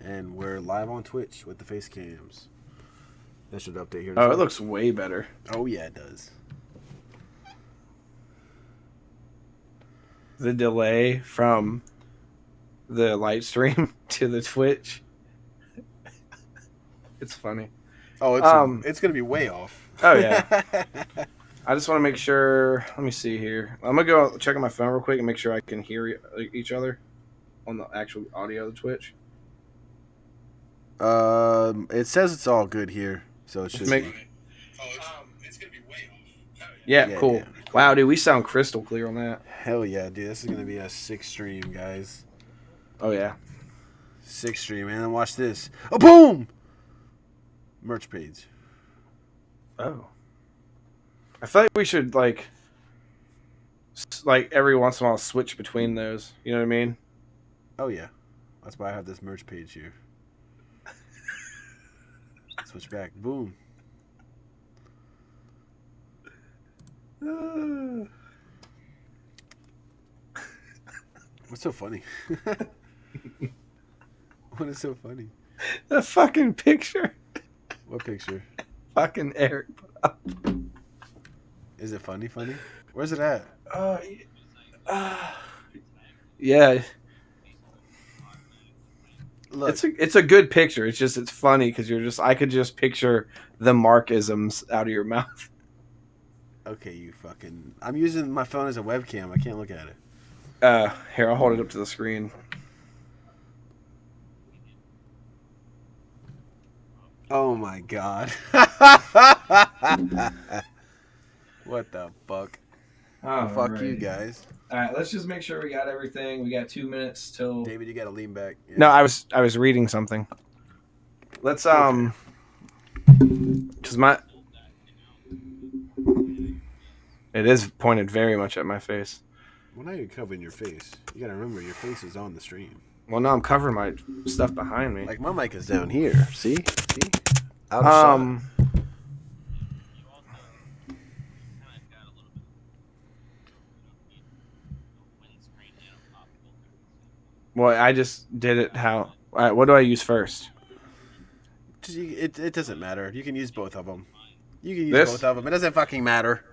And we're live on Twitch with the face cams. That should update here. Oh, it looks way better. Oh, yeah, it does. The delay from the live stream to the Twitch. It's funny. Oh, it's going to be way off. Oh, yeah. I just want to make sure. Let me see here. I'm going to go check on my phone real quick and make sure I can hear each other on the actual audio of the Twitch. It says it's all good here, so it should be. It's going to be way off. Yeah, cool. Yeah. Wow, dude, we sound crystal clear on that. Hell yeah, dude. This is going to be a 6 stream, guys. Oh, yeah. 6 stream, and then watch this. Oh, boom! Merch page. Oh. I feel like we should, like every once in a while switch between those. You know what I mean? Oh, yeah. That's why I have this merch page here. Switch back. Boom. What's so funny? What is so funny? The fucking picture. What picture? Fucking Eric put up. Is it funny? Where's it at? Yeah. Look. It's a good picture. It's funny because I could just picture the Markisms out of your mouth. Okay, I'm using my phone as a webcam. I can't look at it. Here, I'll hold it up to the screen. Oh my god. What the fuck? Oh, fuck you guys. Alright, let's just make sure we got everything. We got 2 minutes till... David, you gotta lean back. Yeah. No, I was reading something. Let's, Okay. Because it is pointed very much at my face. Well, now you're covering your face. You gotta remember, your face is on the stream. Well, now I'm covering my stuff behind me. Like, my mic is down here. See? Out of shot. Well, I just did it how... All right, what do I use first? It doesn't matter. You can use both of them. You can use This? both of them. It doesn't fucking matter.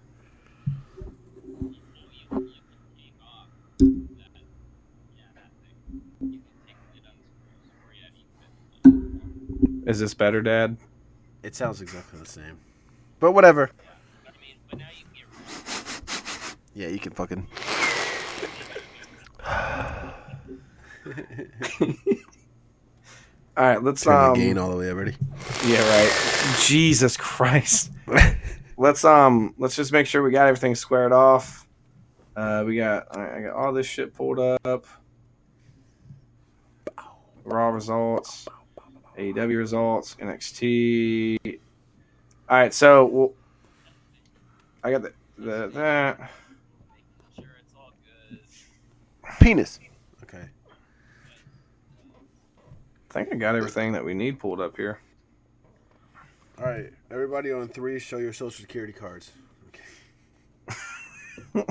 Is this better, Dad? It sounds exactly the same. But whatever. Yeah, you can fucking... All right, let's turn the gain all the way up. Ready? Yeah, right. Jesus Christ. Let's just make sure we got everything squared off. I got all this shit pulled up. Raw results, AEW results, NXT. All right, so I got that. Penis. Okay. I think I got everything that we need pulled up here. All right, everybody on 3, show your social security cards. Okay. What's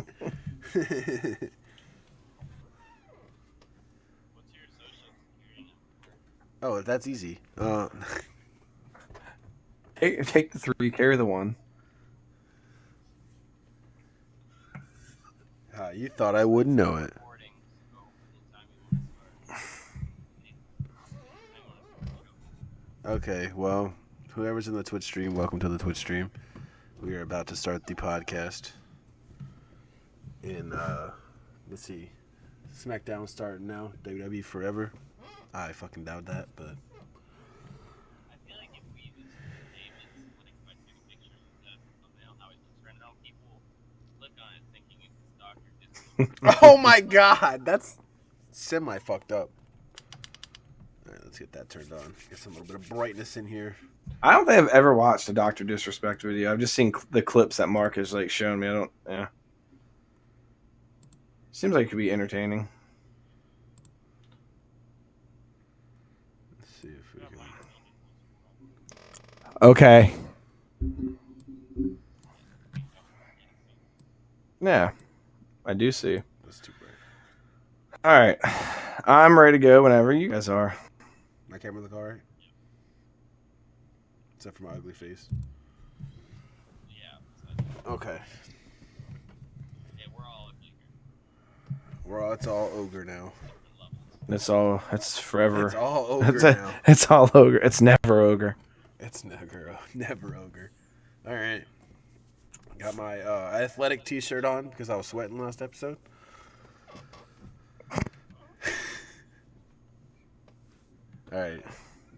your social security number? Oh, that's easy. Take the 3, carry the 1. You thought I wouldn't know it. Okay, well, whoever's in the Twitch stream, welcome to the Twitch stream. We are about to start the podcast. And, let's see. SmackDown starting now. WWE forever. I fucking doubt that, but... I feel like if we use David's, like, if I take a picture instead of thumbnail, how it looks right now, people click on it thinking it's Dr. Oh my god! That's semi-fucked up. Alright, let's get that turned on. Get some little bit of brightness in here. I don't think I've ever watched a Dr. Disrespect video. I've just seen the clips that Mark has like shown me. Yeah. Seems like it could be entertaining. Let's see if we can... Okay. Yeah, I do see. That's too bright. All right. I'm ready to go whenever you guys are. My camera look alright? Except for my ugly face. Yeah. Okay. Yeah, we're all ugly here. It's all ogre now. Different levels. It's forever. It's all ogre now. It's all ogre. It's never ogre. It's never ogre. Alright. Got my athletic t-shirt on because I was sweating last episode. Alright.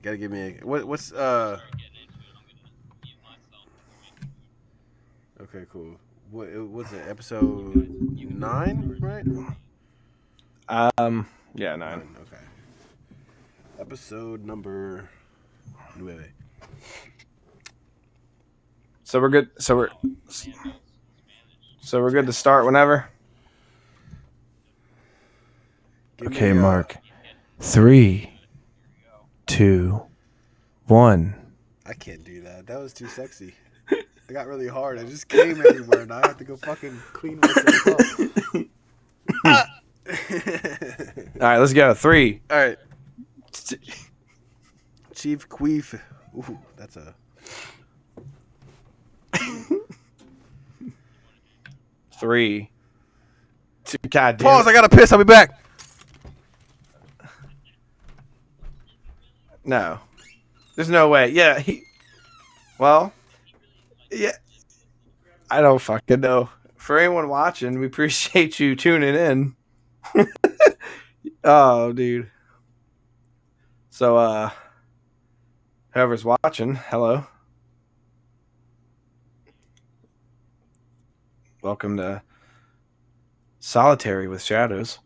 Gotta give me a... What's... Start getting into it. I'm gonna mute myself to make sure. Okay, cool. What was it? Episode 9, right? Yeah, 9. Okay. Episode number 9. So we're good. So we're good to start whenever. Okay, Mark. 3, 2, 1. I can't do that. That was too sexy. I got really hard. I just came everywhere, and I have to go fucking clean myself up. All right, let's go. 3. All right. Chief Queef. Ooh, that's a... 3, 2. God damn. Pause, I gotta piss. I'll be back. No. There's no way. Yeah. Well. Yeah. I don't fucking know. For anyone watching, we appreciate you tuning in. Oh, dude. So, whoever's watching, hello. Welcome to Solitary with Shadows.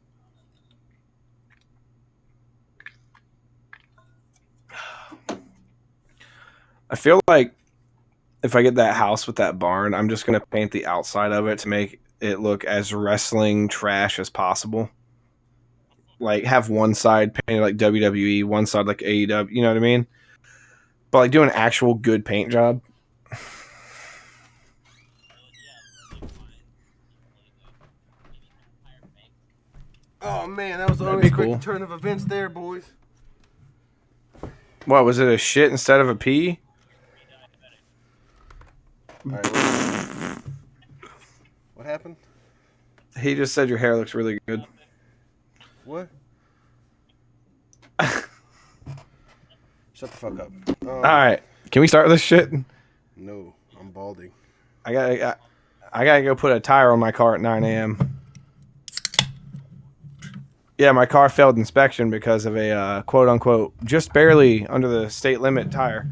I feel like if I get that house with that barn, I'm just going to paint the outside of it to make it look as wrestling trash as possible. Like, have one side painted like WWE, one side like AEW, you know what I mean? But, like, do an actual good paint job. Oh, man, that was the That'd be unexpected cool. turn of events there, boys. What, was it a shit instead of a pee? All right, what happened? He just said your hair looks really good. What? Shut the fuck up. All right. Can we start this shit? No, I'm balding. I gotta go put a tire on my car at 9 a.m. Yeah, my car failed inspection because of a quote-unquote just barely under the state limit tire.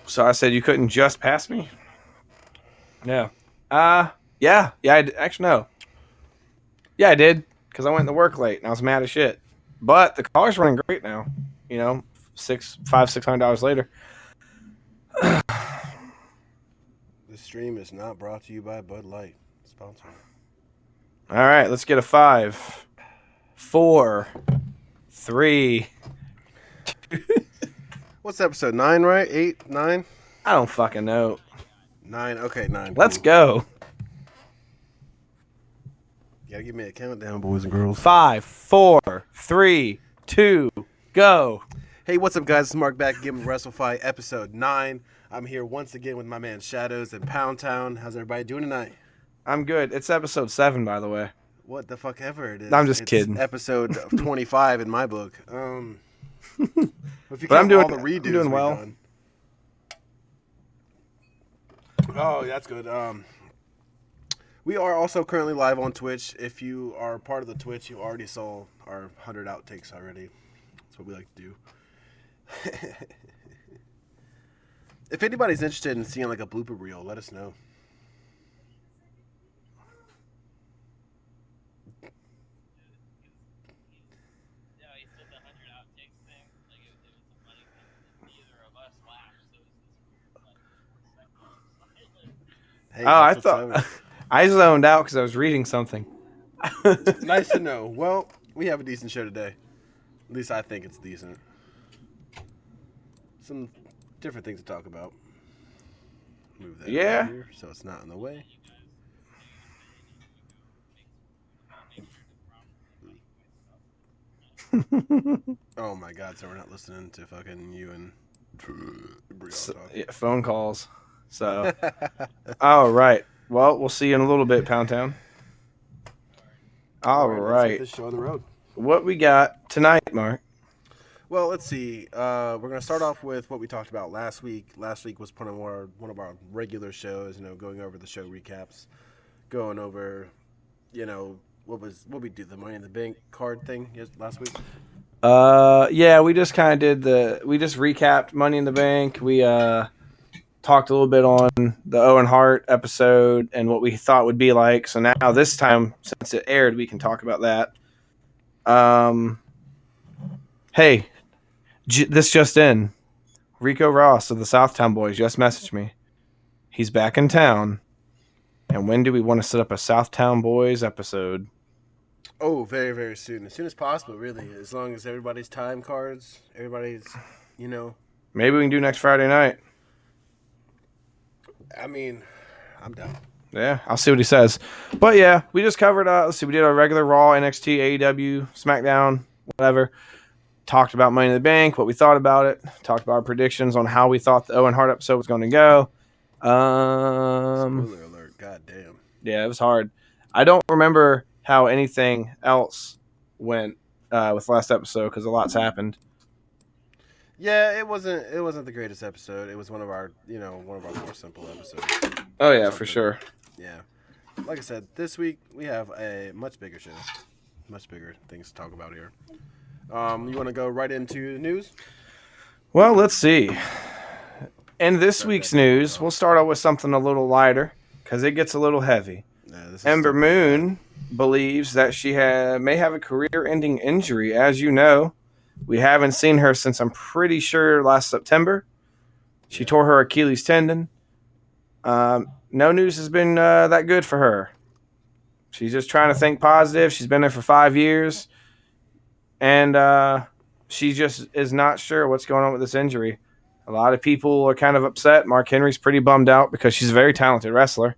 So I said, you couldn't just pass me? No. Yeah, actually, no. Yeah, I did, because I went to work late, and I was mad as shit. But the car's running great now. You know, $600 later. This stream is not brought to you by Bud Light. Sponsor. All right, let's get a 5, 4, 3. What's episode 9, right? 8, 9? I don't fucking know. 9. Okay, 9. Let's cool. go. You gotta give me a countdown, boys and girls. 5, 4, 3, 2, go. Hey, what's up, guys? It's Mark back again with Wrestlfyi episode 9. I'm here once again with my man Shadows in Pound Town. How's everybody doing tonight? I'm good. It's episode 7, by the way. What the fuck ever it is. I'm just It's kidding. Episode 25 in my book. If you But I'm count doing- all the redos I'm doing we've well. done. Oh, that's good. We are also currently live on Twitch. If you are part of the Twitch, you already saw our 100 outtakes already. That's what we like to do. If anybody's interested in seeing like a blooper reel, let us know. Yeah, he said the 100 outtakes thing. Like, it was a funny thing. Neither of us laughed, so it was this weird, like, 4 seconds of silence. Hey, Oh, I that's what's thought I zoned out because I was reading something. up. Nice to know. Well, we have a decent show today. At least I think it's decent. Some different things to talk about. Move that Yeah. over here so it's not in the way. Oh my God! So we're not listening to fucking you and Brielle talk. Yeah, phone calls. So, all right. Well, we'll see you in a little bit, Pound Town. All Let's get right. this show on the road. What we got tonight, Mark? Well, let's see. We're gonna start off with what we talked about last week. Last week was one of our regular shows. Going over the show recaps, going over, what we do, the Money in the Bank card thing last week. Yeah, we just kind of we just recapped Money in the Bank. We talked a little bit on the Owen Hart episode and what we thought would be like. So now this time, since it aired, we can talk about that. Hey, this just in. Rico Ross of the Southtown Boys just messaged me. He's back in town. And when do we want to set up a Southtown Boys episode? Oh, very, very soon. As soon as possible, really. As long as everybody's time cards, everybody's, Maybe we can do next Friday night. I mean, I'm down. Yeah, I'll see what he says. But yeah, we just covered, let's see, we did our regular Raw, NXT, AEW, SmackDown, whatever. Talked about Money in the Bank, what we thought about it. Talked about our predictions on how we thought the Owen Hart episode was going to go. Spoiler alert, goddamn. Yeah, it was hard. I don't remember how anything else went with last episode because a lot's happened. Yeah, it wasn't the greatest episode. It was one of our more simple episodes. Oh yeah, for sure. Yeah. Like I said, this week we have a much bigger show. Much bigger things to talk about here. You want to go right into the news? Well, let's see. In this week's news, we'll start out with something a little lighter because it gets a little heavy. Ember Moon believes that she may have a career-ending injury. As you know, we haven't seen her since I'm pretty sure last September. She tore her Achilles tendon. No news has been that good for her. She's just trying to think positive. She's been there for 5 years. And she just is not sure what's going on with this injury. A lot of people are kind of upset. Mark Henry's pretty bummed out because she's a very talented wrestler.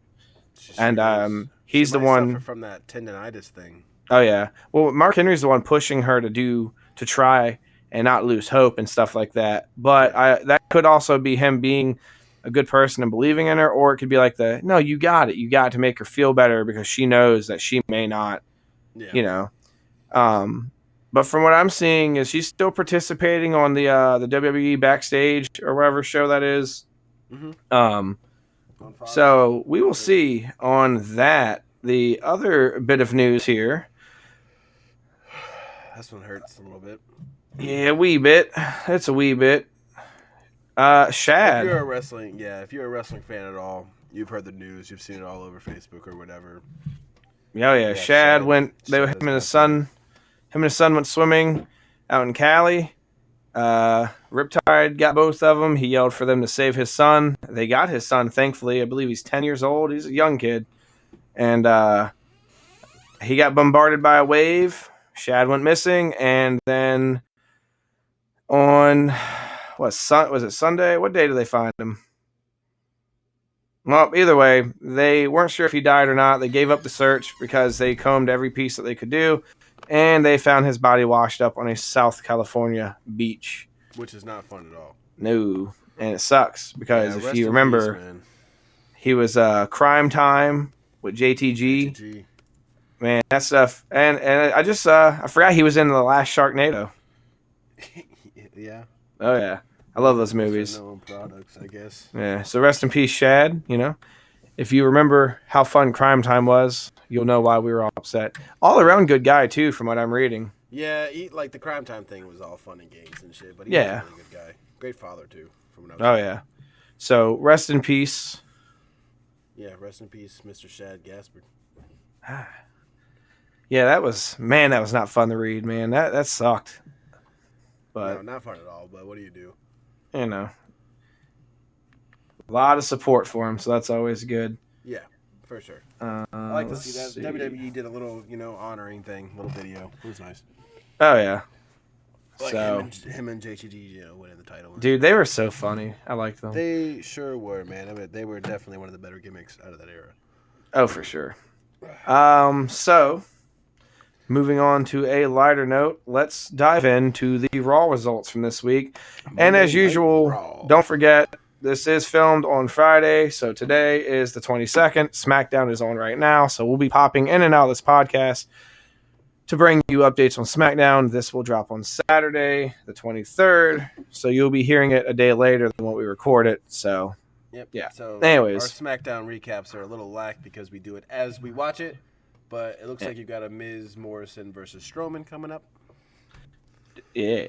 And he's the one suffer from that tendonitis thing. Oh yeah. Well, Mark Henry's the one pushing her to try and not lose hope and stuff like that. But that could also be him being a good person and believing in her, or it could be like no, you got it. You got to make her feel better because she knows that she may not. Yeah. But from what I'm seeing is she's still participating on the WWE Backstage or whatever show that is. Mm-hmm. So we will see on that. The other bit of news here. This one hurts a little bit. Yeah, a wee bit. It's a wee bit. Shad. If you're a wrestling fan at all, you've heard the news. You've seen it all over Facebook or whatever. Oh yeah, Shad went. Him and his son went swimming out in Cali. Riptide got both of them. He yelled for them to save his son. They got his son, thankfully. I believe he's 10 years old. He's a young kid. And he got bombarded by a wave. Shad went missing. And then on, was it Sunday? What day did they find him? Well, either way, they weren't sure if he died or not. They gave up the search because they combed every piece that they could do. And they found his body washed up on a South California beach. Which is not fun at all. No. And it sucks because if you remember, he was Crime Time with JTG. Man, that stuff. And I just, I forgot he was in the last Sharknado. Yeah. Oh, yeah. I love those movies. Known products, I guess. Yeah. So rest in peace, Shad. If you remember how fun Crime Time was, you'll know why we were all upset. All around good guy, too, from what I'm reading. Yeah, the Crime Time thing was all fun and games and shit, but he's a really good guy. Great father, too, from what I was yeah. So, rest in peace. Yeah, rest in peace, Mr. Shad Gaspard. Yeah, that was not fun to read, man. That sucked. But no, not fun at all, but what do you do? A lot of support for him, so that's always good. Yeah, for sure. I like to see that. WWE did a little, honoring thing, little video. It was nice. Oh, yeah. Like so him and JTG, winning the title. Dude, they were so funny. I liked them. They sure were, man. I mean, they were definitely one of the better gimmicks out of that era. Oh, for sure. So moving on to a lighter note, let's dive into the Raw results from this week. And as Monday Night usual, Raw. don't forget, this is filmed on Friday, so today is the 22nd. SmackDown is on right now, so we'll be popping in and out of this podcast to bring you updates on SmackDown. This will drop on Saturday, the 23rd, so you'll be hearing it a day later than what we record it. So, Yep. yeah. So Anyways. our SmackDown recaps are a little lack because we do it as we watch it, but it looks like you've got a Miz Morrison versus Strowman coming up, Yeah.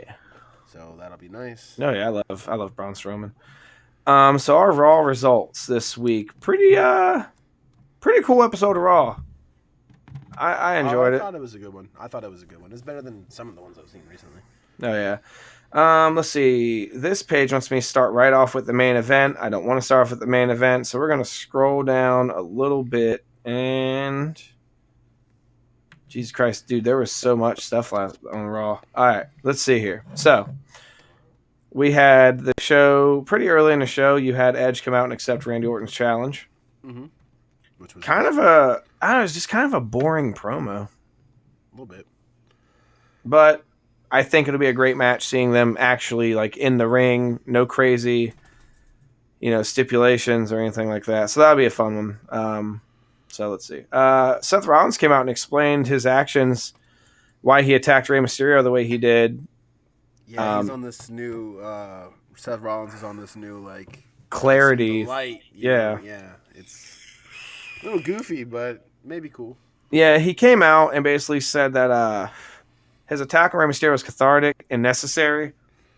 so that'll be nice. No, yeah, I love Braun Strowman. So our Raw results this week, pretty cool episode of Raw. I enjoyed I it. thought it was a good one. It's better than some of the ones I've seen recently. Oh yeah. Let's see. This page wants me to start right off with the main event. I don't want to start off with the main event, so we're gonna scroll down a little bit and Jesus Christ, dude, there was so much stuff last on Raw. All right, let's see here. So we had the show pretty early in the show. You had Edge come out and accept Randy Orton's challenge. Mm-hmm. Which was Kind of a, I don't know, it's just kind of a boring promo. a little bit. But I think it'll be a great match seeing them actually like in the ring, no crazy, stipulations or anything like that. So that'll be a fun one. So let's see. Seth Rollins came out and explained his actions, why he attacked Rey Mysterio the way he did. Yeah, he's on this new. Seth Rollins is on this new Clarity. light. Yeah. Yeah. It's a little goofy, but maybe cool. Yeah, he came out and basically said that his attack on Rey Mysterio was cathartic and necessary.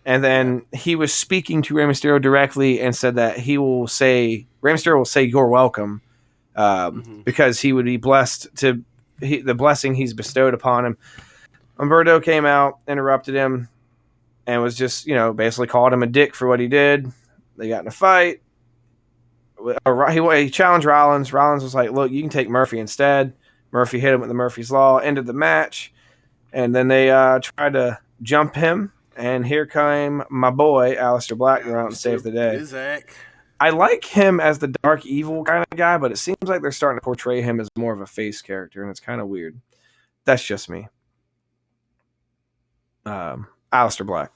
And then he was speaking to Rey Mysterio directly and said that Rey Mysterio will say, "You're welcome," because he would be blessed the blessing he's bestowed upon him. Umberto came out, interrupted him, and was just, basically called him a dick for what he did. They got in a fight. He challenged Rollins. Rollins was like, "Look, you can take Murphy instead." Murphy hit him with the Murphy's Law, ended the match. And then they tried to jump him. And here came my boy, Aleister Black, go out and save the day. Zach. I like him as the dark evil kind of guy, but it seems like they're starting to portray him as more of a face character, and it's kind of weird. That's just me. Aleister Black.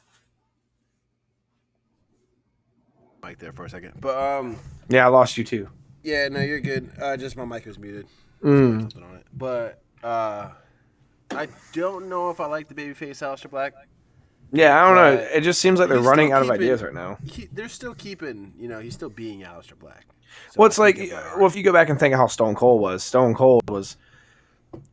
Mic there for a second, but Yeah, I lost you too. yeah, no, you're good. Just my mic was muted. Mm. On it. But I don't know if I like the babyface Aleister Black. Yeah, I don't know. But It just seems like they're he's running still out of keeping- ideas right now. They're still keeping, he's still being Aleister Black. So Well, it's I like, think it's well, if you go back and think of how Stone Cold was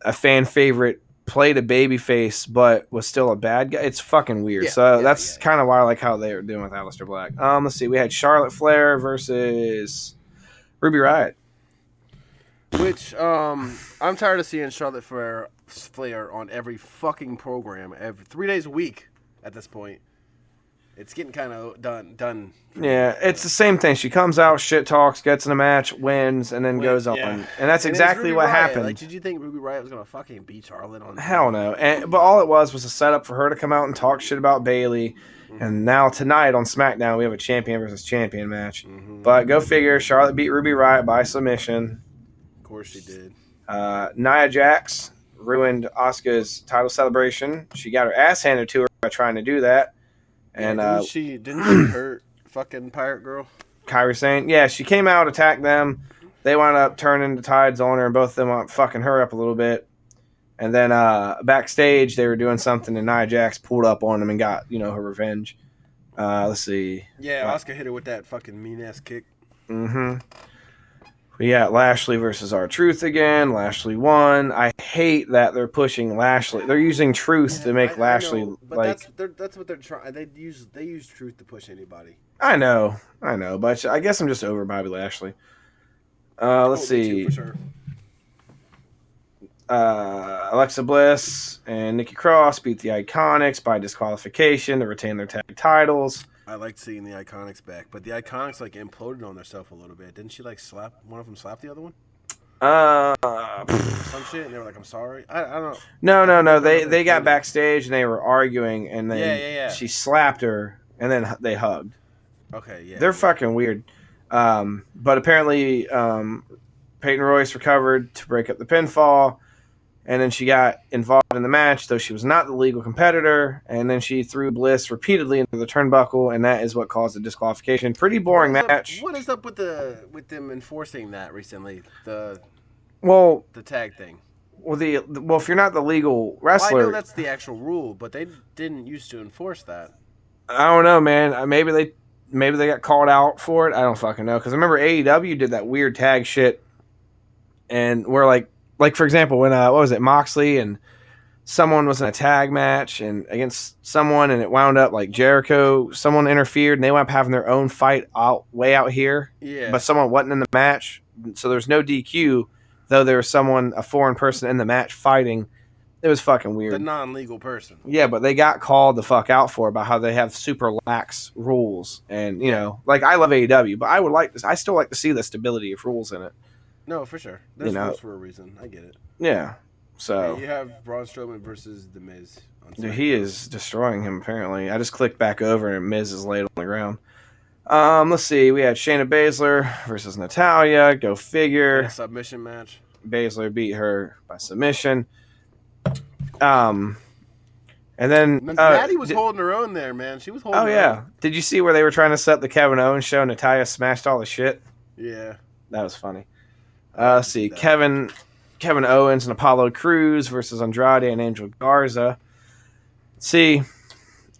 a fan favorite, played a babyface, but was still a bad guy. It's fucking weird. That's kind of why I like how they were doing with Aleister Black. Let's see. We had Charlotte Flair versus Ruby Riott. Which I'm tired of seeing Charlotte Flair on every fucking program, every 3 days a week at this point. It's getting kind of done. Yeah, it's the same thing. She comes out, shit talks, gets in a match, wins, and then goes on. And that's exactly what happened. Like, did you think Ruby Riott was gonna fucking beat Charlotte on? Hell no. But all it was a setup for her to come out and talk shit about Bayley. And now tonight on SmackDown, we have a champion versus champion match. Mm-hmm. But go figure, Charlotte beat Ruby Riott by submission. Of course she did. Nia Jax ruined Asuka's title celebration. She got her ass handed to her by trying to do that. And didn't she hurt fucking Pirate Girl? Kairi Sane, yeah, she came out, attacked them. They wound up turning the tides on her, and both of them wound up fucking her up a little bit. And then backstage, they were doing something, and Nia Jax pulled up on them and got, her revenge. Let's see. Yeah, Asuka hit her with that fucking mean ass kick. Mm-hmm. We got Lashley versus R-Truth again. Lashley won. I hate that they're pushing Lashley. They're using Truth to make Lashley know, but that's what they're trying. They use Truth to push anybody. I know, but I guess I'm just over Bobby Lashley. Let's see. For sure. Alexa Bliss and Nikki Cross beat the Iconics by disqualification to retain their tag titles. I liked seeing the Iconics back, but the Iconics imploded on themselves a little bit. Didn't she slap one of them? Slap the other one? Some shit, and they were like, "I'm sorry." I don't know. No. They got backstage and they were arguing, and then Yeah. she slapped her, and then they hugged. Okay, yeah. They're fucking weird. But apparently, Peyton Royce recovered to break up the pinfall. And then she got involved in the match, though she was not the legal competitor. And then she threw Bliss repeatedly into the turnbuckle, and that is what caused the disqualification. Pretty boring match. What is up with them enforcing that recently? The tag thing. Well, if you're not the legal wrestler, Well, I know that's the actual rule, but they didn't used to enforce that. I don't know, man. Maybe they got called out for it. I don't fucking know. Because I remember AEW did that weird tag shit, and we're like for example, when what was it, Moxley and someone was in a tag match and against someone, and it wound up like Jericho. Someone interfered, and they wound up having their own fight way out here. Yeah. But someone wasn't in the match, so there's no DQ. Though there was a foreign person in the match fighting. It was fucking weird. The non-legal person. Yeah, but they got called the fuck out for about how they have super lax rules, and like I love AEW, but I still like to see the stability of rules in it. No, for sure. There's rules for a reason. I get it. Yeah. So you have Braun Strowman versus The Miz. Dude, he is destroying him. Apparently, I just clicked back over and Miz is laid on the ground. Let's see. We had Shayna Baszler versus Natalya. Go figure. Submission match. Baszler beat her by submission. And then Natty was holding her own there, man. She was holding. Oh yeah. Did you see where they were trying to set up the Kevin Owens show? Natalya smashed all the shit. Yeah, that was funny. Let's see. Kevin Owens and Apollo Crews versus Andrade and Angel Garza. See,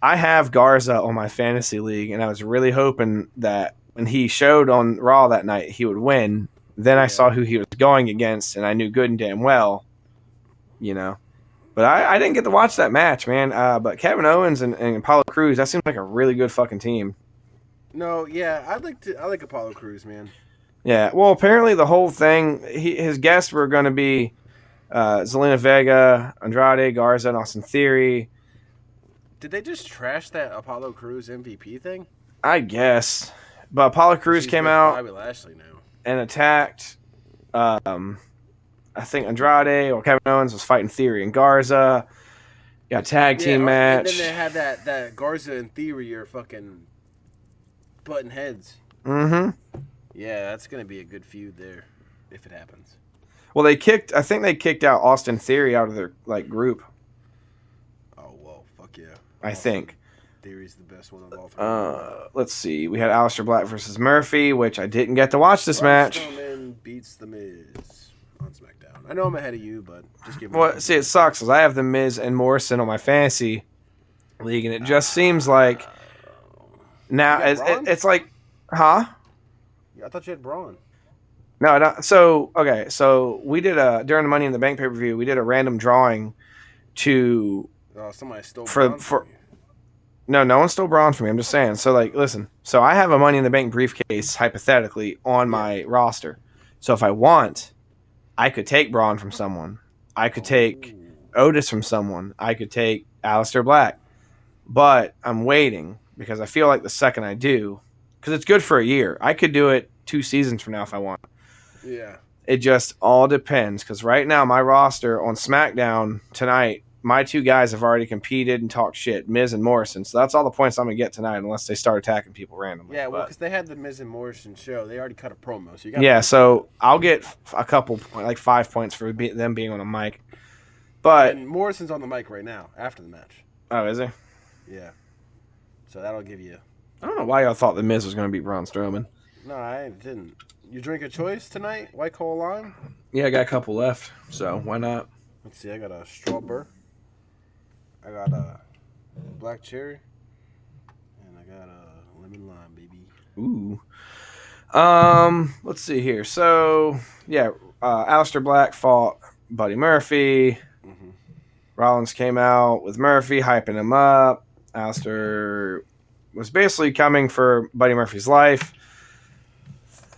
I have Garza on my fantasy league, and I was really hoping that when he showed on Raw that night, he would win. Then I saw who he was going against, and I knew good and damn well, But I didn't get to watch that match, man. But Kevin Owens and Apollo Crews, that seems like a really good fucking team. No, yeah, I like Apollo Crews, man. Yeah, well, apparently the whole thing, his guests were going to be Zelina Vega, Andrade, Garza, and Austin Theory. Did they just trash that Apollo Crews MVP thing? I guess. But Apollo Crews came out Bobby Lashley now. And attacked, I think Andrade or Kevin Owens was fighting Theory and Garza. Got a tag team match. And then they had that Garza and Theory are fucking butting heads. Mm-hmm. Yeah, that's going to be a good feud there, if it happens. Well, I think they kicked out Austin Theory out of their group. Oh, well, fuck yeah. I think. Theory's the best one of all time. Let's see. We had Aleister Black versus Murphy, which I didn't get to watch this match. Strowman beats The Miz on SmackDown. I know I'm ahead of you, but just give me. Well, see, it sucks because I have The Miz and Morrison on my fantasy league, and it just seems like now it's like, huh? I thought you had Braun. No. So we did during the Money in the Bank pay-per-view, we did a random drawing to. Oh, somebody stole Braun for No one stole Braun from me. I'm just saying. So listen. So I have a Money in the Bank briefcase hypothetically on my roster. So if I want, I could take Braun from someone. I could take Otis from someone. I could take Aleister Black. But I'm waiting because I feel like the second I do, because it's good for a year. I could do it 2 seasons from now if I want. Yeah. It just all depends because right now my roster on SmackDown tonight, my 2 guys have already competed and talked shit, Miz and Morrison. So that's all the points I'm going to get tonight unless they start attacking people randomly. Yeah, well, because they had the Miz and Morrison show. They already cut a promo. So so I'll get a couple, 5 points for them being on a mic. But and Morrison's on the mic right now after the match. Oh, is he? Yeah. So that'll give you... I don't know why y'all thought the Miz was going to beat Braun Strowman. No, I didn't. You drink a choice tonight? White Coal Lime? Yeah, I got a couple left, so why not? Let's see, I got a strawberry. I got a black cherry. And I got a lemon lime, baby. Ooh. Let's see here. So, yeah, Aleister Black fought Buddy Murphy. Mm-hmm. Rollins came out with Murphy, hyping him up. Aleister was basically coming for Buddy Murphy's life.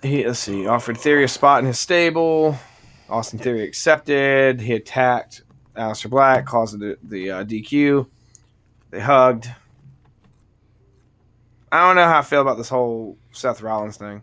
Let's see, offered Theory a spot in his stable. Austin Theory accepted. He attacked Aleister Black, caused the DQ. They hugged. I don't know how I feel about this whole Seth Rollins thing.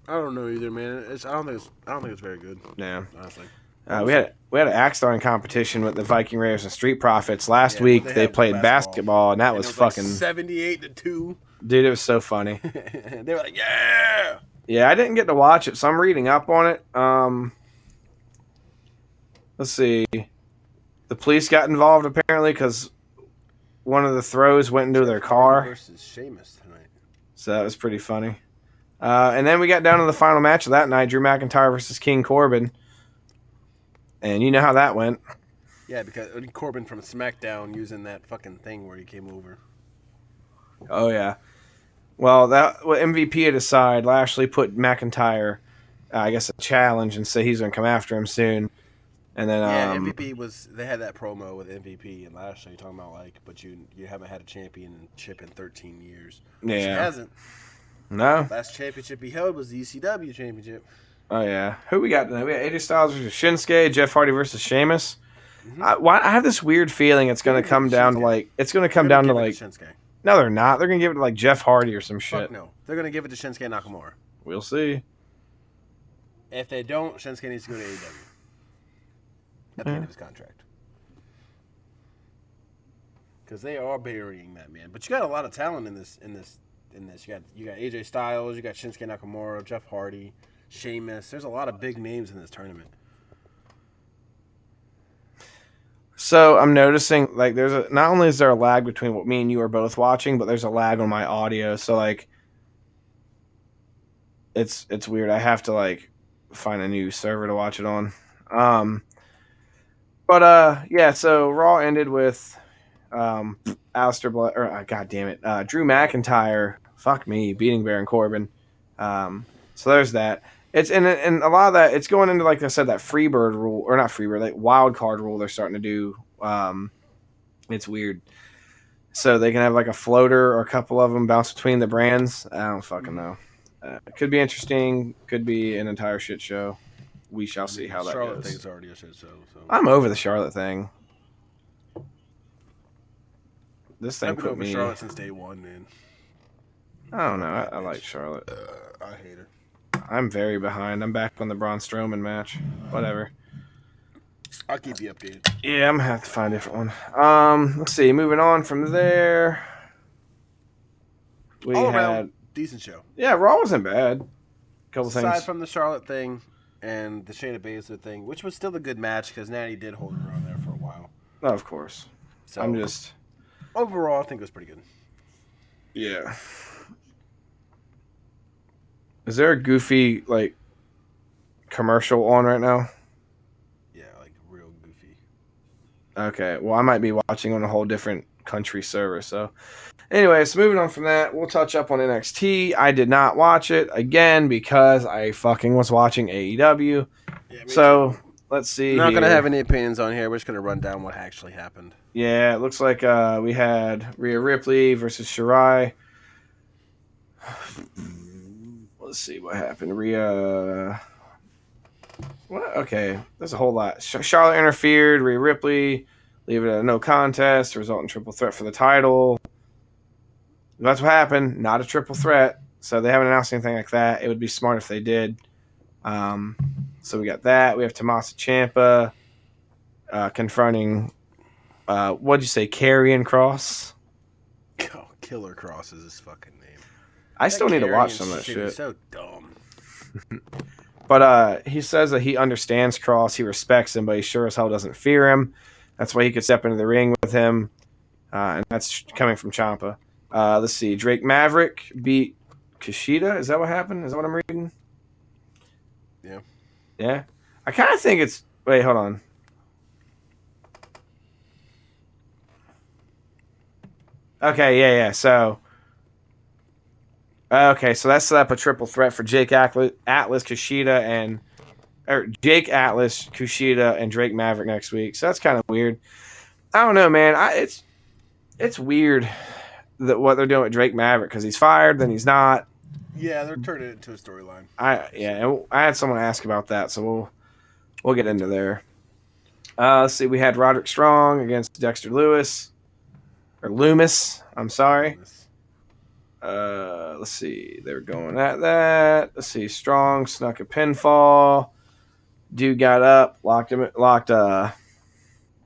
I don't know either, man. I don't think it's very good. Yeah, honestly. We had an axe throwing competition with the Viking Raiders and Street Profits last week. They played basketball, and that was fucking 78-2. Dude, it was so funny. They were like, "Yeah." Yeah, I didn't get to watch it, so I'm reading up on it. let's see. The police got involved apparently because one of the throws went into their car. Versus Sheamus tonight. So that was pretty funny. And then we got down to the final match of that night, Drew McIntyre versus King Corbin. And you know how that went. Yeah, because Corbin from SmackDown using that fucking thing where he came over. Oh, yeah. Well, MVP had decided. Lashley put McIntyre, I guess, a challenge and say he's going to come after him soon. And then MVP was. They had that promo with MVP and Lashley talking about but you haven't had a championship in 13 years. Yeah, she hasn't. No. Last championship he held was the ECW championship. Oh yeah. Who we got tonight? We got AJ Styles versus Shinsuke, Jeff Hardy versus Sheamus. Mm-hmm. I have this weird feeling it's going to come down to Shinsuke. No, they're not. They're going to give it to Jeff Hardy or some shit. Fuck no. They're going to give it to Shinsuke Nakamura. We'll see. If they don't, Shinsuke needs to go to AEW. At the end of his contract. Because they are burying that man. But you got a lot of talent in this. You got AJ Styles, you got Shinsuke Nakamura, Jeff Hardy, Sheamus. There's a lot of big names in this tournament. So I'm noticing not only is there a lag between what me and you are both watching, but there's a lag on my audio. So it's weird. I have to find a new server to watch it on. So Raw ended with Aleister Black, God damn it, Drew McIntyre, fuck me, beating Baron Corbin. So there's that. It's and a lot of that, it's going into, like I said, that Freebird rule, or not Freebird, wild card rule they're starting to do. It's weird. So they can have a floater or a couple of them bounce between the brands. I don't fucking know. It could be interesting. Could be an entire shit show. We shall see how that Charlotte goes. thing's already a shit show. So. I'm over the Charlotte thing. This thing I've been put over me. Charlotte since day one, man. I don't know. I like Charlotte. I hate her. I'm very behind. I'm back on the Braun Strowman match. Whatever. I'll keep you updated. Yeah, I'm gonna have to find a different one. Let's see. Moving on from there, we had decent show. Yeah, Raw wasn't bad. Couple Aside things from the Charlotte thing and the Shayna Baszler thing, which was still a good match because Natty did hold her on there for a while. Oh, of course. So I'm just overall, I think it was pretty good. Yeah. Is there a goofy commercial on right now? Yeah, real goofy. Okay, well I might be watching on a whole different country server. So, anyways, moving on from that, we'll touch up on NXT. I did not watch it again because I fucking was watching AEW. Yeah, so let's see. We're not gonna have any opinions on here. We're just gonna run down what actually happened. Yeah, it looks like we had Rhea Ripley versus Shirai. Let's see what happened. Rhea. What? Okay, there's a whole lot. Charlotte interfered. Rhea Ripley, leave it at a no contest, result in triple threat for the title. That's what happened. Not a triple threat. So they haven't announced anything like that. It would be smart if they did. So we got that. We have Tommaso Ciampa confronting, what'd you say, Karrion Kross? Oh, Killer Cross is his fucking name. I still need to watch some of that shit. Is so dumb. But he says that he understands Kross. He respects him, but he sure as hell doesn't fear him. That's why he could step into the ring with him. And that's coming from Ciampa. Let's see. Drake Maverick beat Kushida. Is that what happened? Is that what I'm reading? Yeah. Yeah? I kind of think it's... Wait, hold on. Okay, yeah. So... Okay, so that's set up a triple threat for Jake Atlas, Kushida, and... Or Jake Atlas, Kushida, and Drake Maverick next week. So that's kind of weird. I don't know, man. It's weird that what they're doing with Drake Maverick because he's fired, then he's not. Yeah, they're turning it into a storyline. And I had someone ask about that, so we'll get into there. Let's see. We had Roderick Strong against Dexter Loomis. I'm sorry. Let's see. They're going at that. Let's see. Strong snuck a pinfall. Dude got up, locked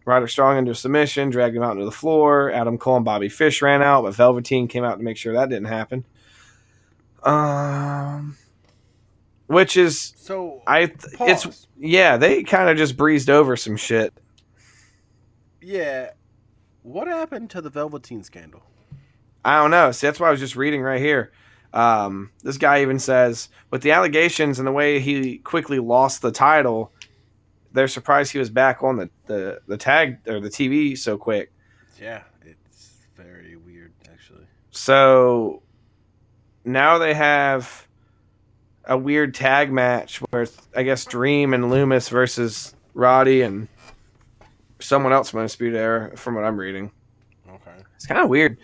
Roderick Strong into a submission, dragged him out into the floor. Adam Cole and Bobby Fish ran out, but Velveteen came out to make sure that didn't happen. which is So it's pause. they kind of just breezed over some shit. Yeah. What happened to the Velveteen scandal? I don't know. See, that's what I was just reading right here. This guy even says, with the allegations and the way he quickly lost the title, they're surprised he was back on the tag or the TV so quick. Yeah, it's very weird, actually. So now they have a weird tag match where it's, I guess, Dream and Loomis versus Roddy and someone else from Undisputed Era, from what I'm reading. Okay. It's kind of weird.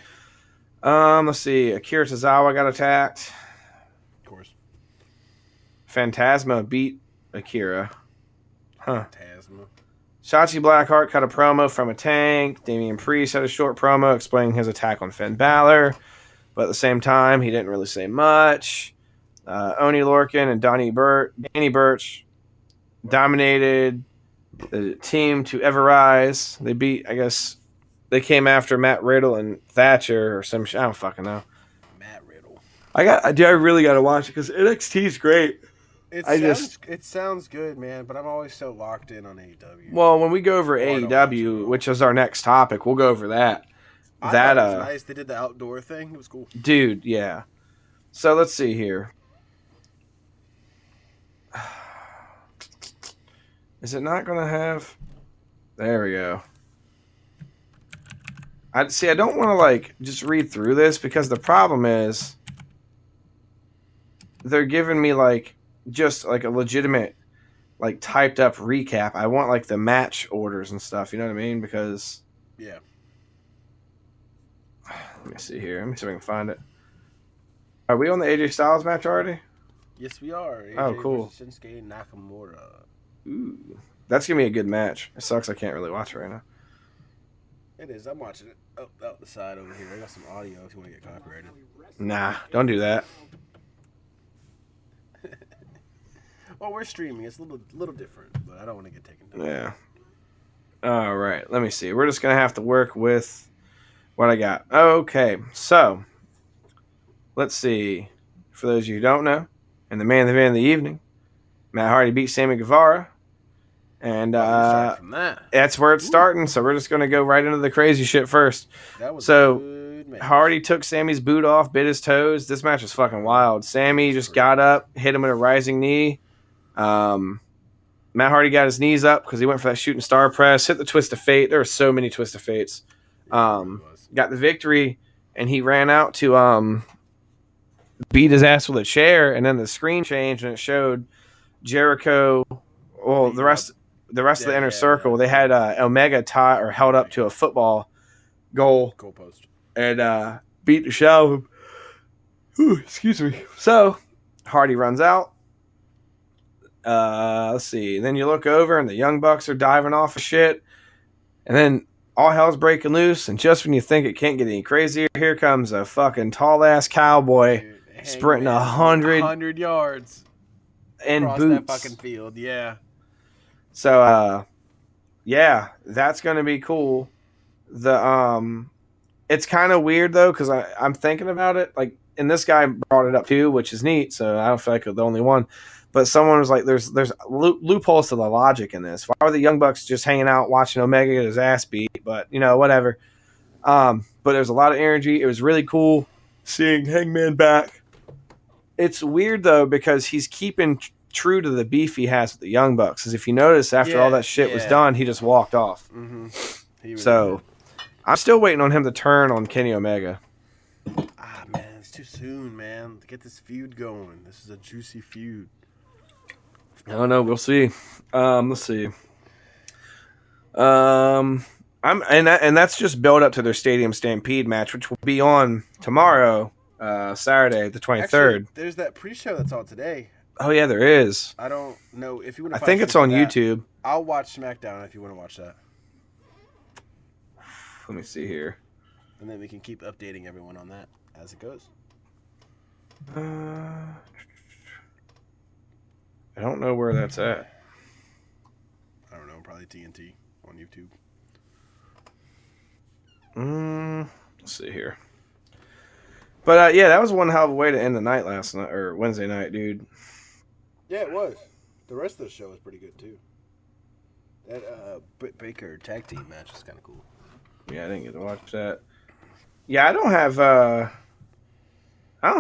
Let's see. Akira Tozawa got attacked. Of course. Phantasma beat Akira. Huh. Phantasma. Shotzi Blackheart cut a promo from a tank. Damian Priest had a short promo explaining his attack on Finn Balor. But at the same time, he didn't really say much. Oni Lorcan and Danny Burch dominated the team to ever rise. They beat, I guess, they came after Matt Riddle and Thatcher or some shit. I don't fucking know. Matt Riddle. I really got to watch it because NXT is great. It sounds good, man, but I'm always so locked in on AEW. Well, when we go over I don't watch AEW, it. which is our next topic, we'll go over that. I thought it was nice. They did the outdoor thing. It was cool. Dude, yeah. So let's see here. Is it not going to have... There we go. I don't want to, like, just read through this because the problem is they're giving me, like, just, like, a legitimate, like, typed up recap. I want, like, the match orders and stuff, you know what I mean? Because... Yeah. Let me see here. Let me see if I can find it. Are we on the AJ Styles match already? Yes, we are. AJ Oh, cool. versus Shinsuke Nakamura. Ooh. That's going to be a good match. It sucks I can't really watch it right now. It is. I'm watching it out the side over here. I got some audio if you want to get copyrighted. Nah, don't do that. Well, we're streaming. It's a little different, but I don't want to get taken down. Yeah. All right. Let me see. We're just going to have to work with what I got. Okay. So, let's see. For those of you who don't know, in the main event of the evening, Matt Hardy beat Sammy Guevara. And from that. That's where it's starting. So we're just going to go right into the crazy shit first. That was so good match. Hardy took Sammy's boot off, bit his toes. This match was fucking wild. Sammy just got up, hit him with a rising knee. Matt Hardy got his knees up because he went for that shooting star press, hit the twist of fate. There were so many twist of fates. Got the victory, and he ran out to beat his ass with a chair, and then the screen changed, and it showed Jericho. Well, the rest of the inner circle, they had Omega tie or held up to a football goalpost and beat the shit out of him. Ooh, excuse me. So Hardy runs out. Let's see. Then you look over and the Young Bucks are diving off of shit, and then all hell's breaking loose. And just when you think it can't get any crazier, here comes a fucking tall ass cowboy sprinting 100 yards in across boots. that fucking field. Yeah. So, yeah, that's going to be cool. It's kind of weird though, because I'm thinking about it, like, and this guy brought it up too, which is neat. So I don't feel like I'm the only one, but someone was like, "There's loopholes to the logic in this. Why are the Young Bucks just hanging out watching Omega get his ass beat?" But whatever. But there's a lot of energy. It was really cool seeing Hangman back. It's weird though because he's keeping true to the beef he has with the Young Bucks. Because if you notice, after all that shit was done, he just walked off. Mm-hmm. Really did. I'm still waiting on him to turn on Kenny Omega. Ah, man, it's too soon, man. To get this feud going. This is a juicy feud. I don't know. We'll see. Let's see. And that's just build up to their Stadium Stampede match, which will be on tomorrow, Saturday, the 23rd. Actually, there's that pre-show that's on today. Oh yeah, there is. I don't know if you want to. I think it's on YouTube. I'll watch SmackDown if you want to watch that. Let me see here. And then we can keep updating everyone on that as it goes. I don't know where that's at. I don't know. Probably TNT on YouTube. Let's see here. But yeah, that was one hell of a way to end the night last night or Wednesday night, dude. Yeah, it was. The rest of the show was pretty good too. That Britt Baker tag team match was kind of cool. Yeah, I didn't get to watch that. Yeah, I don't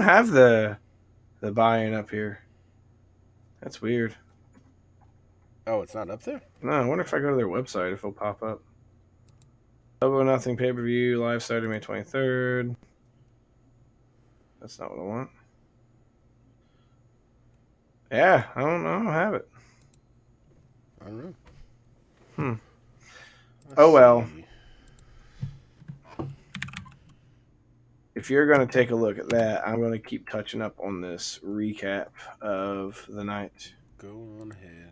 have the buy-in up here. That's weird. Oh, it's not up there? No, I wonder if I go to their website if it'll pop up. Double Nothing pay-per-view live Saturday, May 23rd. That's not what I want. Yeah, I don't have it. I don't know. Oh, well. See. If you're going to take a look at that, I'm going to keep touching up on this recap of the night. Go on ahead.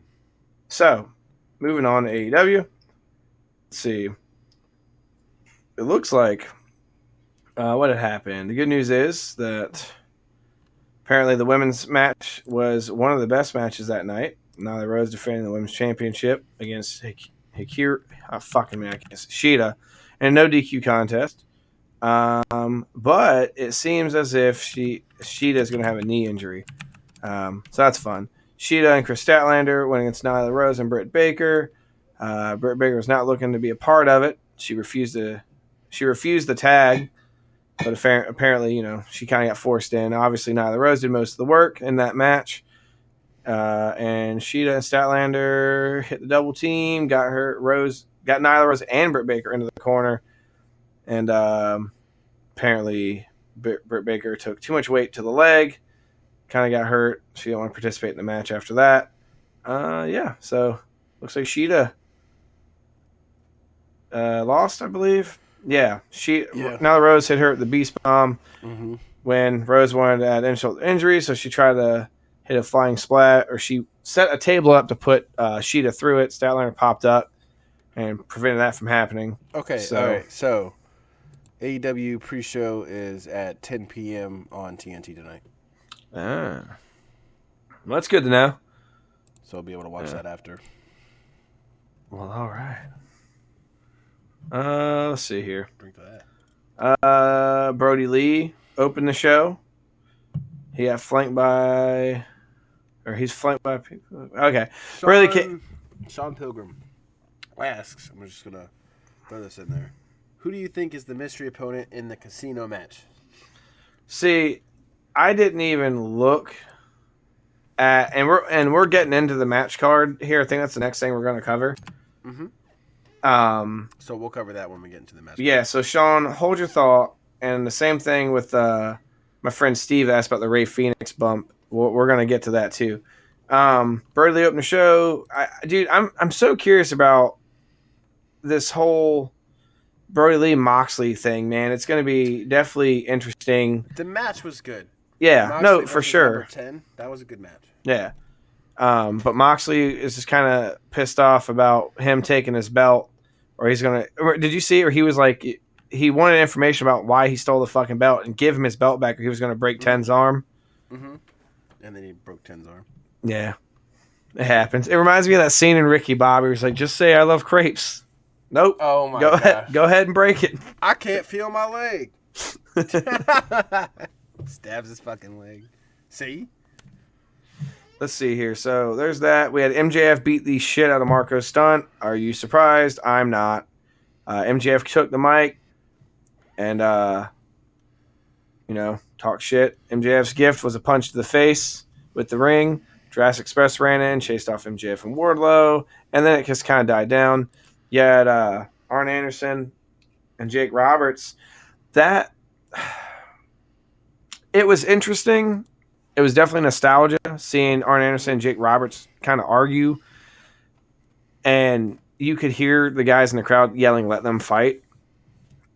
So, moving on to AEW. Let's see. It looks like what had happened. The good news is that apparently the women's match was one of the best matches that night. Nyla Rose defending the women's championship against Shida in a no DQ contest. But it seems as if Shida is going to have a knee injury. So that's fun. Shida and Chris Statlander went against Nyla Rose and Britt Baker. Britt Baker was not looking to be a part of it. She refused the tag, but apparently, she kind of got forced in. Obviously, Nyla Rose did most of the work in that match. And Shida and Statlander hit the double team, got Nyla Rose and Britt Baker into the corner. And apparently, Britt Baker took too much weight to the leg, kind of got hurt. She didn't want to participate in the match after that. So looks like Shida lost, I believe. Yeah, Nyla Rose hit her at the Beast Bomb when Rose wanted to add insult to injury, so she tried to hit a flying splat, or she set a table up to put Shida through it. Statlander popped up and prevented that from happening. Okay, all right. So, AEW pre-show is at 10 p.m. on TNT tonight. Well, that's good to know. So I'll be able to watch that after. Well, all right. Let's see here. Drink that. Brody Lee opened the show. He's flanked by people. Okay. Sean Pilgrim asks, I'm just going to throw this in there. Who do you think is the mystery opponent in the casino match? See, I didn't even look at, and we're getting into the match card here. I think that's the next thing we're going to cover. So we'll cover that when we get into the match. Yeah. So Sean, hold your thought, and the same thing with my friend Steve asked about the Ray Phoenix bump. We're going to get to that too. Brody Lee opened the show. I'm so curious about this whole Brody Lee Moxley thing, man. It's going to be definitely interesting. The match was good. Yeah, Moxley no, for versus sure. Number 10, that was a good match. Yeah. But Moxley is just kind of pissed off about him taking his belt, or he's going to. Did you see? Or he was like, he wanted information about why he stole the fucking belt and give him his belt back, or he was going to break Ten's arm. And then he broke Ten's arm. Yeah, it happens. It reminds me of that scene in Ricky Bobby. Where he's like, "Just say I love crepes." Nope. Oh my gosh. Go ahead and break it. I can't feel my leg. Stabs his fucking leg. See? Let's see here. So there's that. We had MJF beat the shit out of Marco Stunt. Are you surprised? I'm not. MJF took the mic and, talk shit. MJF's gift was a punch to the face with the ring. Jurassic Express ran in, chased off MJF and Wardlow, and then it just kind of died down. You had Arn Anderson and Jake Roberts. It was interesting. It was definitely nostalgia seeing Arn Anderson and Jake Roberts kind of argue. And you could hear the guys in the crowd yelling, "Let them fight."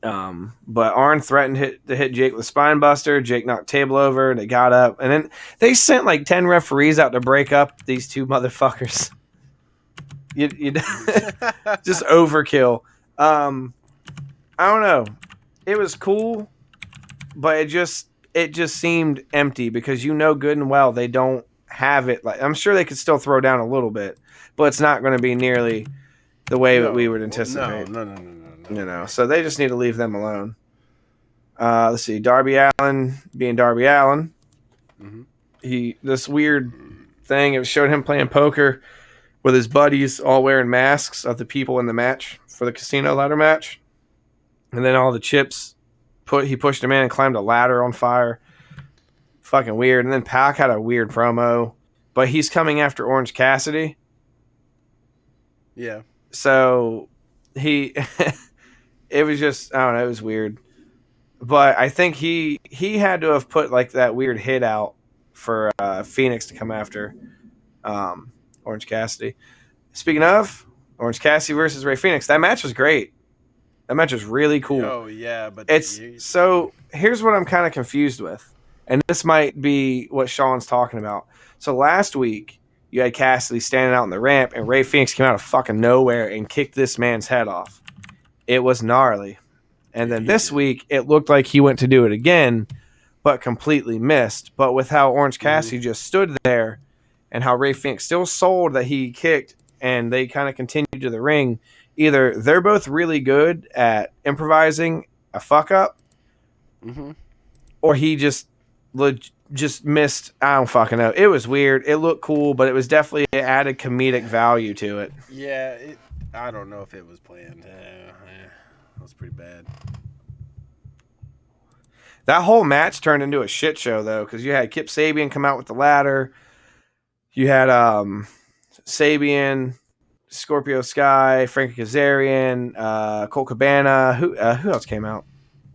But Arn threatened to hit Jake with a spine buster. Jake knocked table over. They got up. And then they sent like 10 referees out to break up these two motherfuckers. You just overkill. I don't know. It was cool, but it just seemed empty because good and well they don't have it. Like, I'm sure they could still throw down a little bit, but it's not going to be nearly the way that we would anticipate. No. So they just need to leave them alone. Let's see. Darby Allin being Darby Allin. This weird thing. It showed him playing poker with his buddies, all wearing masks of the people in the match for the casino ladder match. And then all the chips, he pushed him in and climbed a ladder on fire. Fucking weird. And then Pac had a weird promo, but he's coming after Orange Cassidy. Yeah. So it was just, I don't know, it was weird. But I think he had to have put like that weird hit out for Phoenix to come after Orange Cassidy. Speaking of Orange Cassidy versus Rey Fenix, that match was great. That match was really cool. Oh yeah, but so here's what I'm kind of confused with, and this might be what Sean's talking about. So last week you had Cassidy standing out on the ramp, and Rey Fenix came out of fucking nowhere and kicked this man's head off. It was gnarly. And then this week it looked like he went to do it again, but completely missed. But with how Orange Cassidy just stood there, and how Rey Fenix still sold that he kicked, and they kind of continued to the ring. Either they're both really good at improvising a fuck up, or he just missed. I don't fucking know. It was weird. It looked cool, but it was definitely it added comedic value to it. Yeah, I don't know if it was planned. That was pretty bad. That whole match turned into a shit show though, because you had Kip Sabian come out with the ladder. You had Sabian, Scorpio Sky, Frankie Kazarian, Colt Cabana. Who else came out?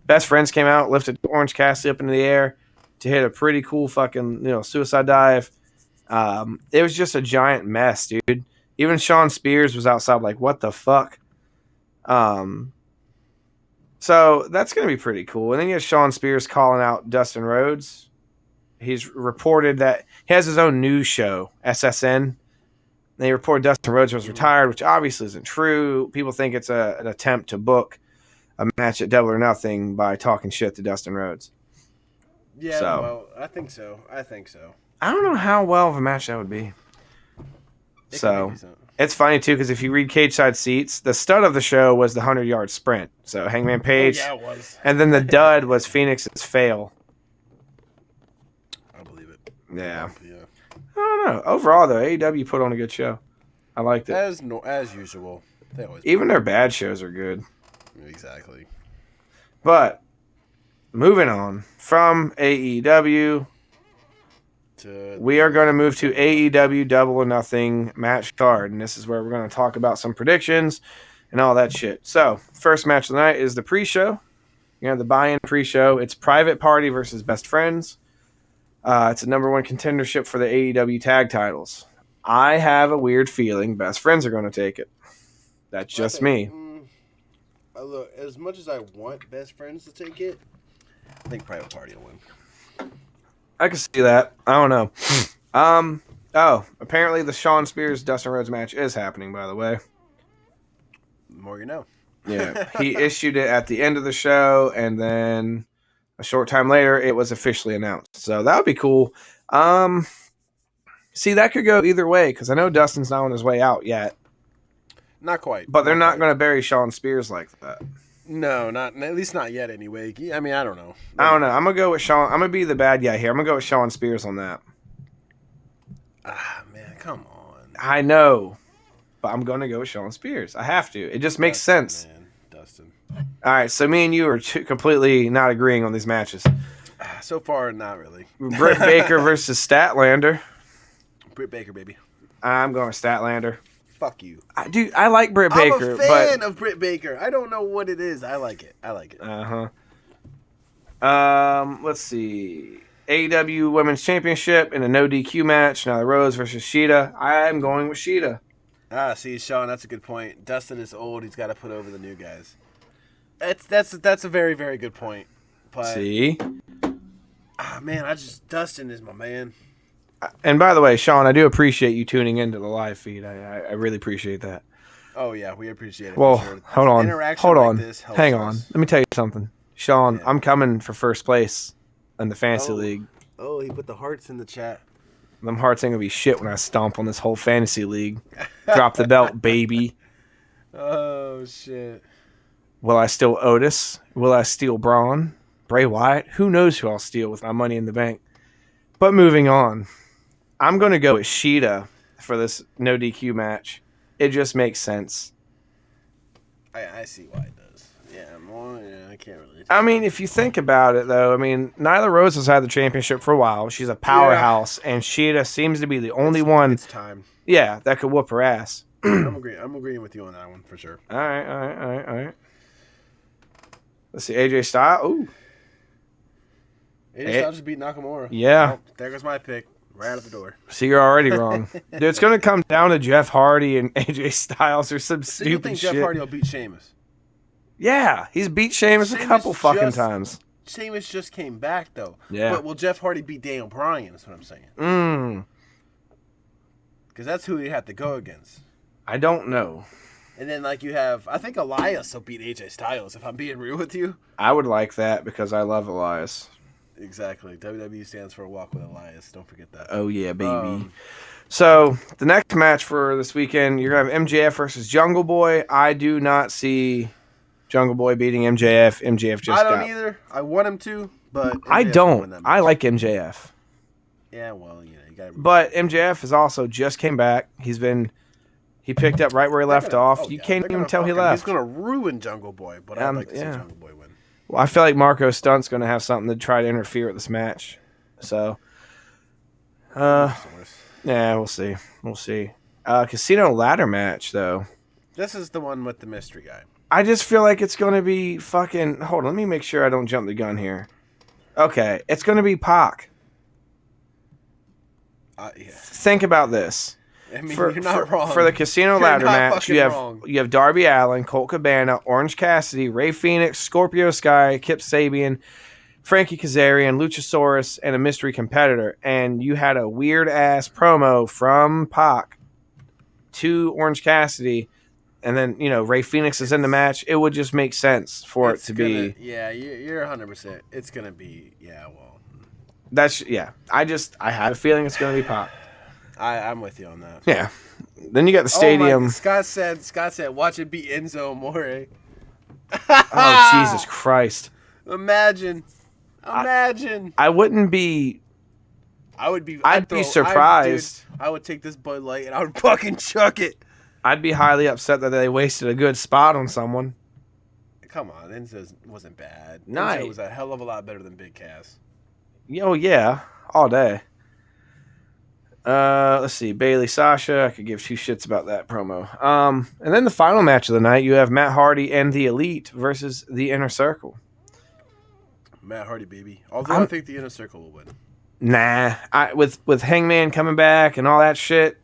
Best Friends came out, lifted Orange Cassidy up into the air to hit a pretty cool fucking suicide dive. It was just a giant mess, dude. Even Shawn Spears was outside like, what the fuck? So that's going to be pretty cool. And then you have Shawn Spears calling out Dustin Rhodes. He's reported that he has his own news show, SSN. They reported Dustin Rhodes was retired, which obviously isn't true. People think it's an attempt to book a match at Double or Nothing by talking shit to Dustin Rhodes. Yeah, well, I think so. I don't know how well of a match that would be. It's funny, too, because if you read Cage Side Seats, the stud of the show was the 100-yard sprint. So Hangman Page. Oh, yeah, it was. And then the dud was Phoenix's fail. I believe it. Yeah. I don't know. Overall, though, AEW put on a good show. I liked it. As usual. They always Even their bad shows are good. Exactly. But, moving on from AEW, we are going to move to AEW Double or Nothing match card. And this is where we're going to talk about some predictions and all that shit. So, first match of the night is the pre-show. You have the buy-in pre-show. It's Private Party versus Best Friends. It's a number one contendership for the AEW tag titles. I have a weird feeling Best Friends are going to take it. That's just me. Look, as much as I want Best Friends to take it, I think Private Party will win. I can see that. I don't know. Apparently the Shawn Spears Dustin Rhodes match is happening, by the way. The more you know. Yeah. He issued it at the end of the show, and then a short time later it was officially announced. So that would be cool. See, that could go either way, because I know Dustin's not on his way out yet. Not quite. But they're not going to bury Shawn Spears like that. No, at least not yet anyway. I mean, I don't know. I don't know. I'm going to go with Shawn. I'm going to be the bad guy here. I'm going to go with Shawn Spears on that. Ah, man, come on. I know. But I'm going to go with Shawn Spears. I have to. It just makes sense. Man, Dustin. All right, so me and you are completely not agreeing on these matches. So far, not really. Britt Baker versus Statlander. Britt Baker, baby. I'm going with Statlander. Fuck you. I like Britt Baker. I'm a fan of Britt Baker. I don't know what it is. I like it. Uh-huh. Let's see. AEW Women's Championship in a no DQ match. Now the Rose versus Sheeta. I'm going with Sheeta. See, Sean, that's a good point. Dustin is old. He's got to put over the new guys. That's a very, very good point. But, see? Man, Dustin is my man. And by the way, Sean, I do appreciate you tuning into the live feed. I really appreciate that. Oh, yeah, we appreciate it. Well, sure. hold on. Hang on. us. Let me tell you something. Sean, Yeah. I'm coming for first place in the fantasy league. Oh, he put the hearts in the chat. Them hearts ain't going to be shit when I stomp on this whole fantasy league. Drop the belt, baby. Oh, shit. Will I steal Otis? Will I steal Braun? Bray Wyatt? Who knows who I'll steal with my money in the bank? But moving on. I'm going to go with Sheeta for this no DQ match. It just makes sense. I see why it does. Yeah, I can't really. I mean, if you think about it, though, I mean, Nyla Rose has had the championship for a while. She's a powerhouse, and Sheeta seems to be the only one. It's time. Yeah, that could whoop her ass. I'm agreeing with you on that one for sure. All right. Let's see, AJ Styles. Ooh. AJ Styles just beat Nakamura. Yeah. Oh, there goes my pick. Right out the door. See, you're already wrong. Dude, it's going to come down to Jeff Hardy and AJ Styles or some So you stupid think shit. Jeff Hardy will beat Sheamus? Yeah, he's beat Sheamus a couple fucking times. Sheamus just came back, though. Yeah. But will Jeff Hardy beat Daniel Bryan is what I'm saying. Because that's who you have to go against. I don't know. And then, like, you have... I think Elias will beat AJ Styles, if I'm being real with you. I would like that because I love Elias. Exactly. WWE stands for a walk with Elias. Don't forget that. Oh, yeah, baby. So, the next match for this weekend, you're going to have MJF versus Jungle Boy. I do not see Jungle Boy beating MJF. MJF just I don't either. I want him to, but... MJF I will win don't. that I match. like MJF. Yeah, well, you got to... But MJF has also just came back. He picked up right where he left off. You can't even tell he left. He's going to ruin Jungle Boy, but I'd like to see Jungle Boy win. Well, I feel like Marco Stunt's going to have something to try to interfere with this match. So, yeah, we'll see. Casino ladder match, though. This is the one with the mystery guy. I just feel like it's going to be fucking... Hold on, let me make sure I don't jump the gun here. Okay, it's going to be Pac. Yeah. Think about this. I mean, you're not wrong. For the Casino You're ladder not match, you have Darby Allin, Colt Cabana, Orange Cassidy, Rey Fenix, Scorpio Sky, Kip Sabian, Frankie Kazarian, Luchasaurus, and a mystery competitor. And you had a weird-ass promo from Pac to Orange Cassidy, and then, Rey Fenix is in the match. It would just make sense for it to be... Yeah, you're 100%. It's going to be... Yeah, well... I have a feeling it's going to be Pac. I'm with you on that. Yeah. Then you got the stadium. Scott said, watch it be Enzo Amore. Oh, Jesus Christ. Imagine. I wouldn't be... I'd be surprised. I would take this Bud Light and I would fucking chuck it. I'd be highly upset that they wasted a good spot on someone. Come on, Enzo wasn't bad. Nice. Enzo was a hell of a lot better than Big Cass. Oh, yeah. All day. Let's see. Bailey, Sasha. I could give two shits about that promo. And then the final match of the night, you have Matt Hardy and the Elite versus the Inner Circle. Matt Hardy, baby. Although I think the Inner Circle will win. Nah. With Hangman coming back and all that shit.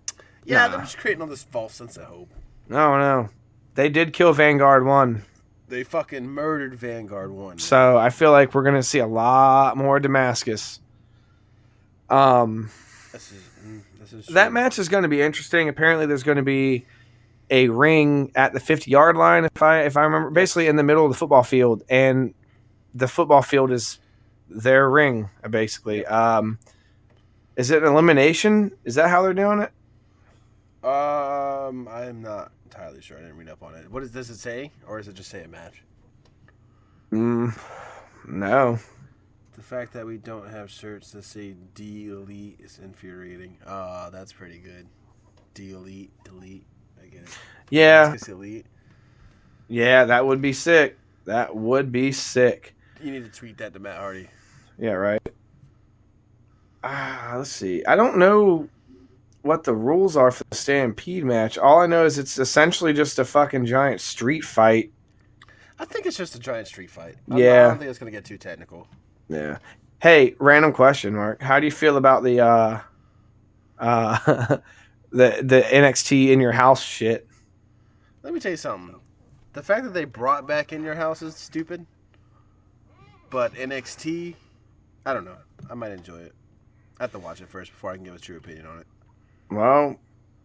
Yeah, they're just creating all this false sense of hope. No. They did kill Vanguard 1. They fucking murdered Vanguard 1. So I feel like we're going to see a lot more Damascus. That match is going to be interesting. Apparently, there's going to be a ring at the 50-yard line, if I remember, basically in the middle of the football field, and the football field is their ring, basically. Is it an elimination? Is that how they're doing it? I'm not entirely sure. I didn't read up on it. Does it say, or does it just say a match? No. The fact that we don't have shirts that say D-Elite is infuriating. That's pretty good. D-Elite, delete. I get it. Yeah. Elite. Yeah, that would be sick. You need to tweet that to Matt Hardy. Yeah, right. Let's see. I don't know what the rules are for the Stampede match. All I know is it's essentially just a fucking giant street fight. I think it's just a giant street fight. I don't think it's going to get too technical. Yeah. Hey, random question, Mark. How do you feel about the the NXT in your house shit? Let me tell you something. The fact that they brought back In Your House is stupid. But NXT, I don't know. I might enjoy it. I have to watch it first before I can give a true opinion on it. Well,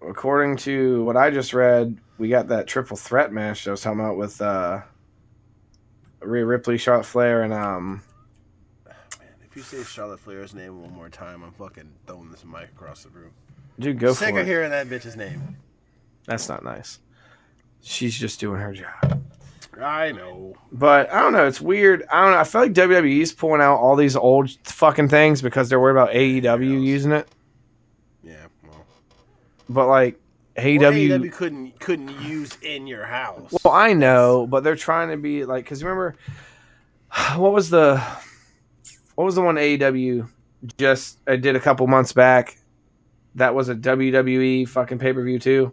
according to what I just read, we got that triple threat match I was talking about with Rhea Ripley, Charlotte Flair, and Man, if you say Charlotte Flair's name one more time, I'm fucking throwing this mic across the room. Dude, go for it. Sick of hearing that bitch's name. That's not nice. She's just doing her job. I know. But, I don't know. It's weird. I don't know. I feel like WWE's pulling out all these old fucking things because they're worried about AEW using it. Yeah, well. But like AEW, couldn't use in your house. well, I know, but they're trying to be like, because remember, what was the one AEW just did a couple months back? That was a WWE fucking pay-per-view too.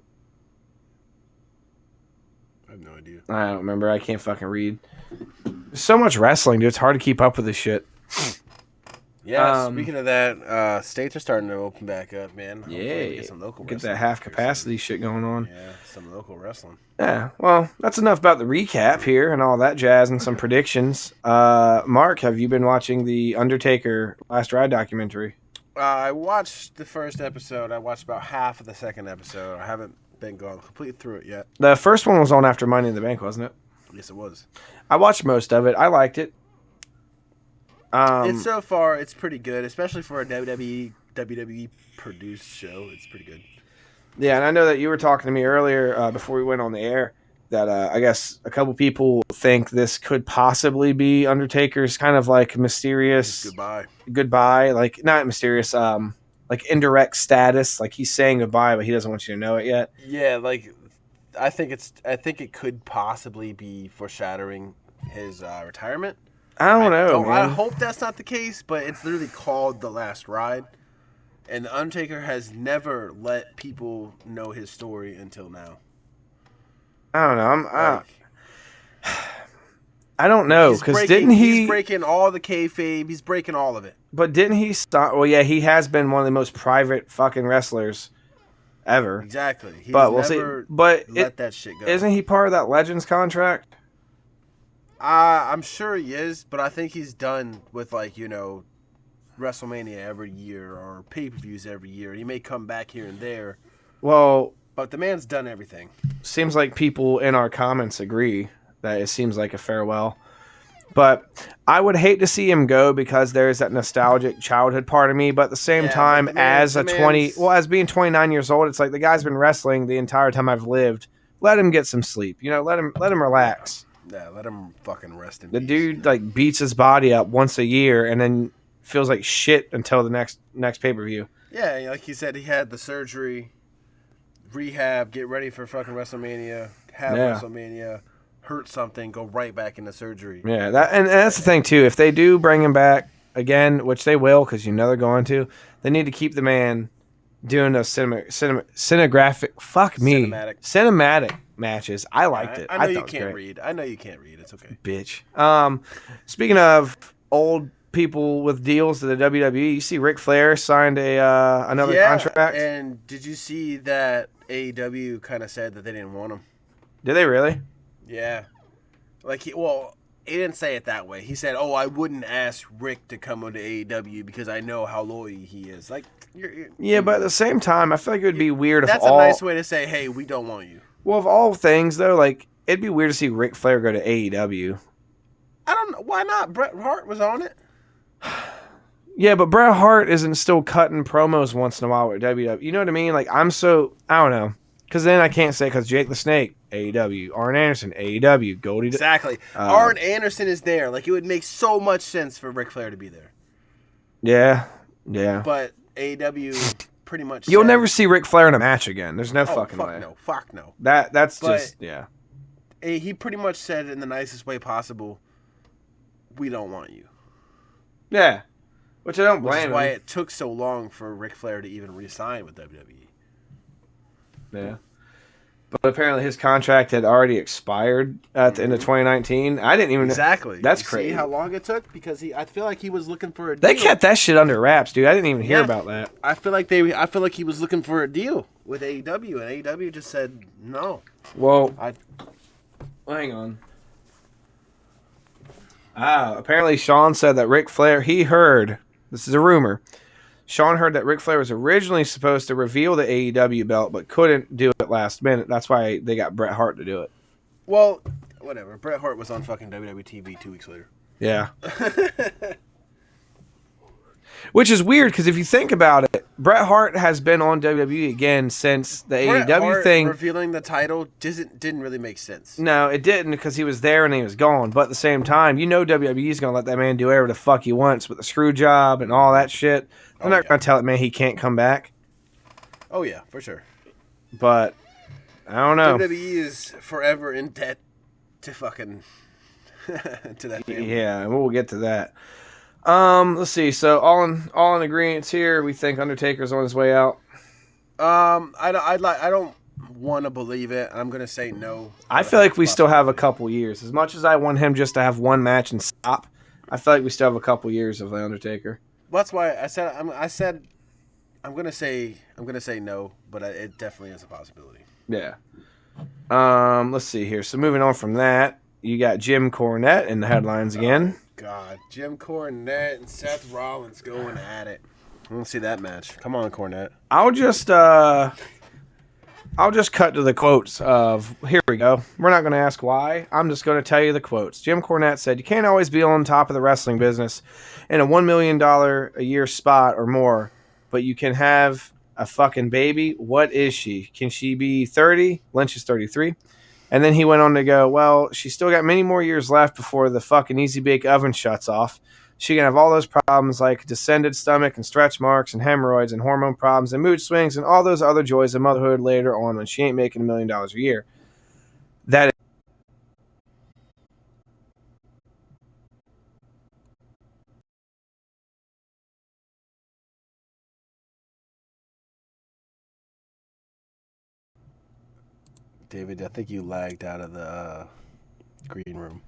I have no idea. I don't remember. I can't fucking read. There's so much wrestling, dude. It's hard to keep up with this shit. Yeah, speaking of that, states are starting to open back up, man. Yeah, get some local get that half capacity shit going on. Yeah, some local wrestling. Yeah, well, that's enough about the recap here and all that jazz and some predictions. Mark, have you been watching the Undertaker Last Ride documentary? I watched the first episode. I watched about half of the second episode. I haven't been going completely through it yet. The first one was on after Money in the Bank, wasn't it? Yes, it was. I watched most of it. I liked it. It's so far, it's pretty good, especially for a WWE produced show. It's pretty good. Yeah, and I know that you were talking to me earlier before we went on the air that I guess a couple people think this could possibly be Undertaker's kind of like mysterious goodbye, like not mysterious, like indirect status, like he's saying goodbye, but he doesn't want you to know it yet. Yeah, like I think it could possibly be foreshadowing his retirement. I don't know, man. I hope that's not the case, but it's literally called The Last Ride. And The Undertaker has never let people know his story until now. I don't know. I don't know, because didn't he... He's breaking all the kayfabe. He's breaking all of it. But didn't he stop... Well, yeah, he has been one of the most private fucking wrestlers ever. Exactly. He's but we'll never see. But let that shit go. Isn't he part of that Legends contract? I'm sure he is, but I think he's done with, like, WrestleMania every year or pay-per-views every year. He may come back here and there. Well... But the man's done everything. Seems like people in our comments agree that it seems like a farewell. But I would hate to see him go because there's that nostalgic childhood part of me. But at the same time, as being 29 years old, it's like the guy's been wrestling the entire time I've lived. Let him get some sleep. Let him relax. Yeah, let him fucking rest in peace. The dude like beats his body up once a year and then feels like shit until the next pay-per-view. Yeah, like he said, he had the surgery, rehab, get ready for fucking WrestleMania, WrestleMania, hurt something, go right back into surgery. Yeah, and that's the thing too. If they do bring him back again, which they will, because they're going to, they need to keep the man doing those cinematic matches. I liked it. I know you can't read. I know you can't read. It's okay. Bitch. Speaking of old people with deals to the WWE, you see Ric Flair signed another contract. And did you see that AEW kind of said that they didn't want him? Did they really? Yeah. He didn't say it that way. He said, "Oh, I wouldn't ask Rick to come onto AEW because I know how loyal he is." Like, but at the same time, I feel like it would be weird if that's a nice way to say, "Hey, we don't want you." Well, of all things, though, like it'd be weird to see Ric Flair go to AEW. I don't know why not. Bret Hart was on it. Yeah, but Bret Hart isn't still cutting promos once in a while with WWE. You know what I mean? Like I don't know. Because then I can't say because Jake the Snake, AEW. Arn Anderson, AEW. Goldie. Exactly. Arn Anderson is there. Like, it would make so much sense for Ric Flair to be there. Yeah. But AEW pretty much You'll never see Ric Flair in a match again. There's no fucking way. Fuck no. That's just, yeah. He pretty much said in the nicest way possible, we don't want you. Yeah. Which I don't blame him. Which is why it took so long for Ric Flair to even re-sign with WWE. Yeah. But apparently his contract had already expired at the end of 2019. I didn't even Exactly. That's crazy. See how long it took? Because I feel like he was looking for a deal. They kept that shit under wraps, dude. I didn't even hear about that. I feel like he was looking for a deal with AEW, and AEW just said no. Well, hang on. Apparently Sean said that Ric Flair, he heard, this is a rumor, Sean heard that Ric Flair was originally supposed to reveal the AEW belt, but couldn't do it last minute. That's why they got Bret Hart to do it. Well, whatever. Bret Hart was on fucking WWE TV 2 weeks later. Yeah. Which is weird, because if you think about it, Bret Hart has been on WWE again since the AEW thing. Revealing the title didn't really make sense. No, it didn't, because he was there and he was gone. But at the same time, WWE's going to let that man do whatever the fuck he wants with the screw job and all that shit. They're not going to tell that man he can't come back. Oh yeah, for sure. But I don't know. WWE is forever in debt to fucking to that family. Yeah, and we'll get to that. Let's see. So all in agreement here. We think Undertaker's on his way out. I don't want to believe it. I'm gonna say no. I feel like we still have a couple years. As much as I want him just to have one match and stop, I feel like we still have a couple years of the Undertaker. That's why I said I'm gonna say no, but it definitely is a possibility. Yeah. Let's see here. So moving on from that, you got Jim Cornette in the headlines again. Oh, God, Jim Cornette and Seth Rollins going at it. I want to see that match. Come on, Cornette. I'll just cut to the quotes of, here we go. We're not going to ask why. I'm just going to tell you the quotes. Jim Cornette said, "You can't always be on top of the wrestling business in a $1 million a year spot or more, but you can have a fucking baby. What is she? Can she be 30? Lynch is 33. And then he went on to go, well, she's still got many more years left before the fucking easy bake oven shuts off. She can have all those problems like descended stomach and stretch marks and hemorrhoids and hormone problems and mood swings and all those other joys of motherhood later on when she ain't making $1 million a year." That David, I think you lagged out of the green room.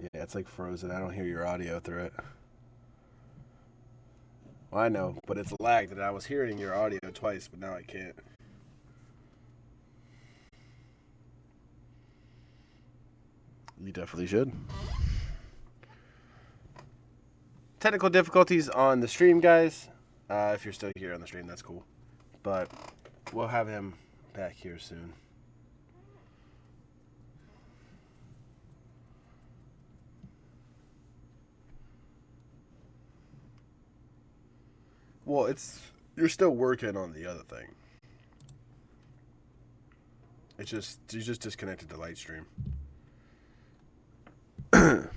Yeah, it's like frozen. I don't hear your audio through it. Well, I know, but it's lagged, and I was hearing your audio twice, but now I can't. You definitely should. Technical difficulties on the stream, guys. If you're still here on the stream, that's cool. But we'll have him back here soon. Well, you're still working on the other thing. It's just you just disconnected the light stream. A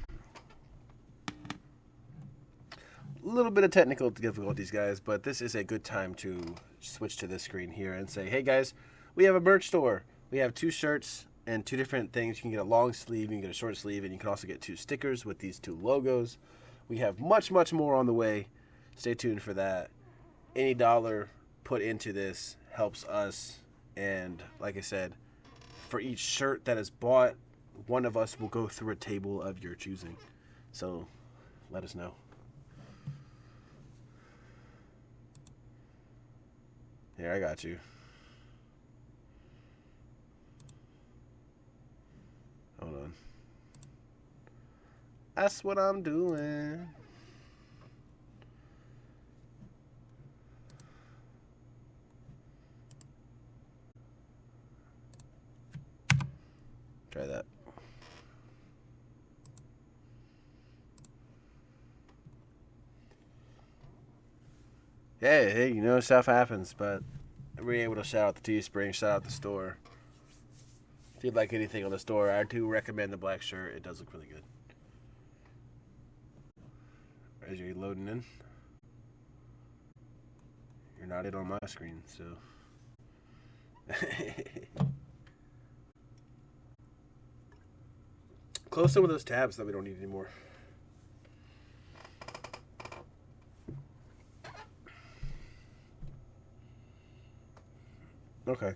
little bit of technical difficulties, guys, but this is a good time to switch to this screen here and say, hey guys, we have a merch store. We have 2 shirts and 2 different things. You can get a long sleeve, you can get a short sleeve, and you can also get 2 stickers with these 2 logos. We have much, much more on the way. Stay tuned for that. Any dollar put into this helps us, and like I said, for each shirt that is bought, one of us will go through a table of your choosing. So let us know. Here, I got you. Hold on. That's what I'm doing. Try that. Hey, you know, stuff happens, but we're able to shout out the Teespring, shout out the store. If you'd like anything on the store, I do recommend the black shirt. It does look really good. As you're loading in, you're not on my screen, so. Close some of those tabs that we don't need anymore. Okay.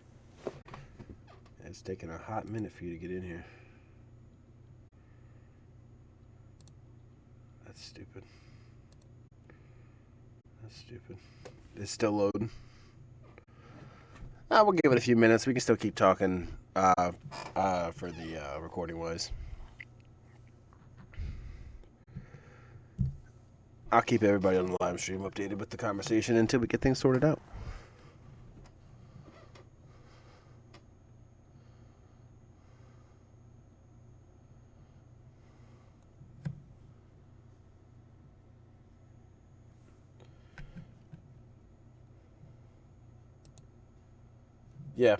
It's taking a hot minute for you to get in here. That's stupid. It's still loading. We'll give it a few minutes. We can still keep talking for the recording wise. I'll keep everybody on the live stream updated with the conversation until we get things sorted out. Yeah.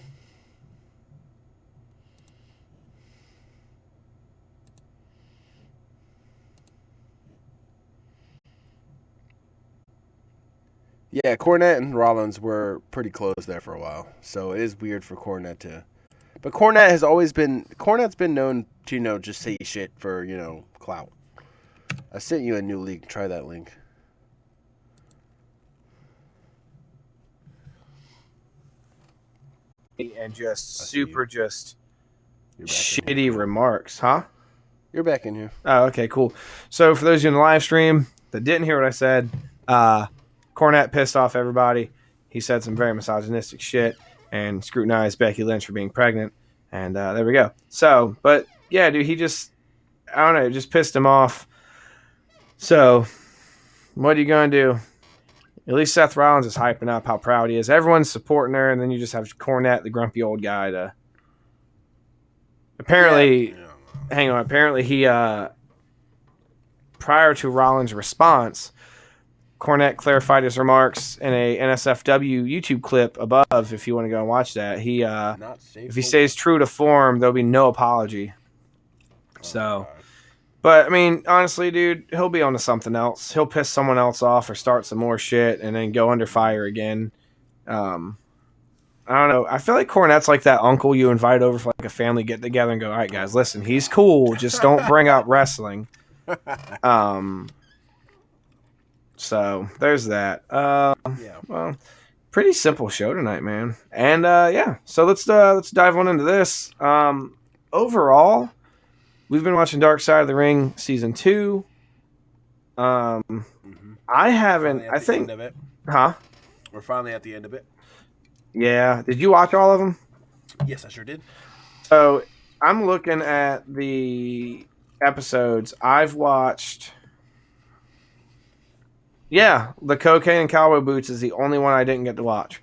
Yeah, Cornette and Rollins were pretty close there for a while, so it is weird for Cornette to. But Cornette's been known to just say shit for clout. I sent you a new link. Try that link. And just I see you. super just You're back in shitty here. remarks, huh? You're back in here. Oh, okay, cool. So for those of you in the live stream that didn't hear what I said, Cornette pissed off everybody. He said some very misogynistic shit and scrutinized Becky Lynch for being pregnant. And there we go. So, but yeah, dude, he just, I don't know, it just pissed him off. So, what are you going to do? At least Seth Rollins is hyping up how proud he is. Everyone's supporting her, and then you just have Cornette, the grumpy old guy, to. Apparently, hang on. Apparently, he prior to Rollins' response, Cornette clarified his remarks in a NSFW YouTube clip above. If you want to go and watch that, he if he stays true to form, there'll be no apology. So, but I mean, honestly, dude, he'll be on to something else. He'll piss someone else off or start some more shit, and then go under fire again. I don't know. I feel like Cornette's like that uncle you invite over for like a family get together and go, all right, guys, listen, he's cool. Just don't bring up wrestling. So there's that. Well, pretty simple show tonight, man. And yeah, so let's dive on into this. Overall, we've been watching Dark Side of the Ring season 2. I haven't. I think. End of it. Huh? We're finally at the end of it. Yeah. Did you watch all of them? Yes, I sure did. So I'm looking at the episodes. I've watched. Yeah, the Cocaine and Cowboy Boots is the only one I didn't get to watch.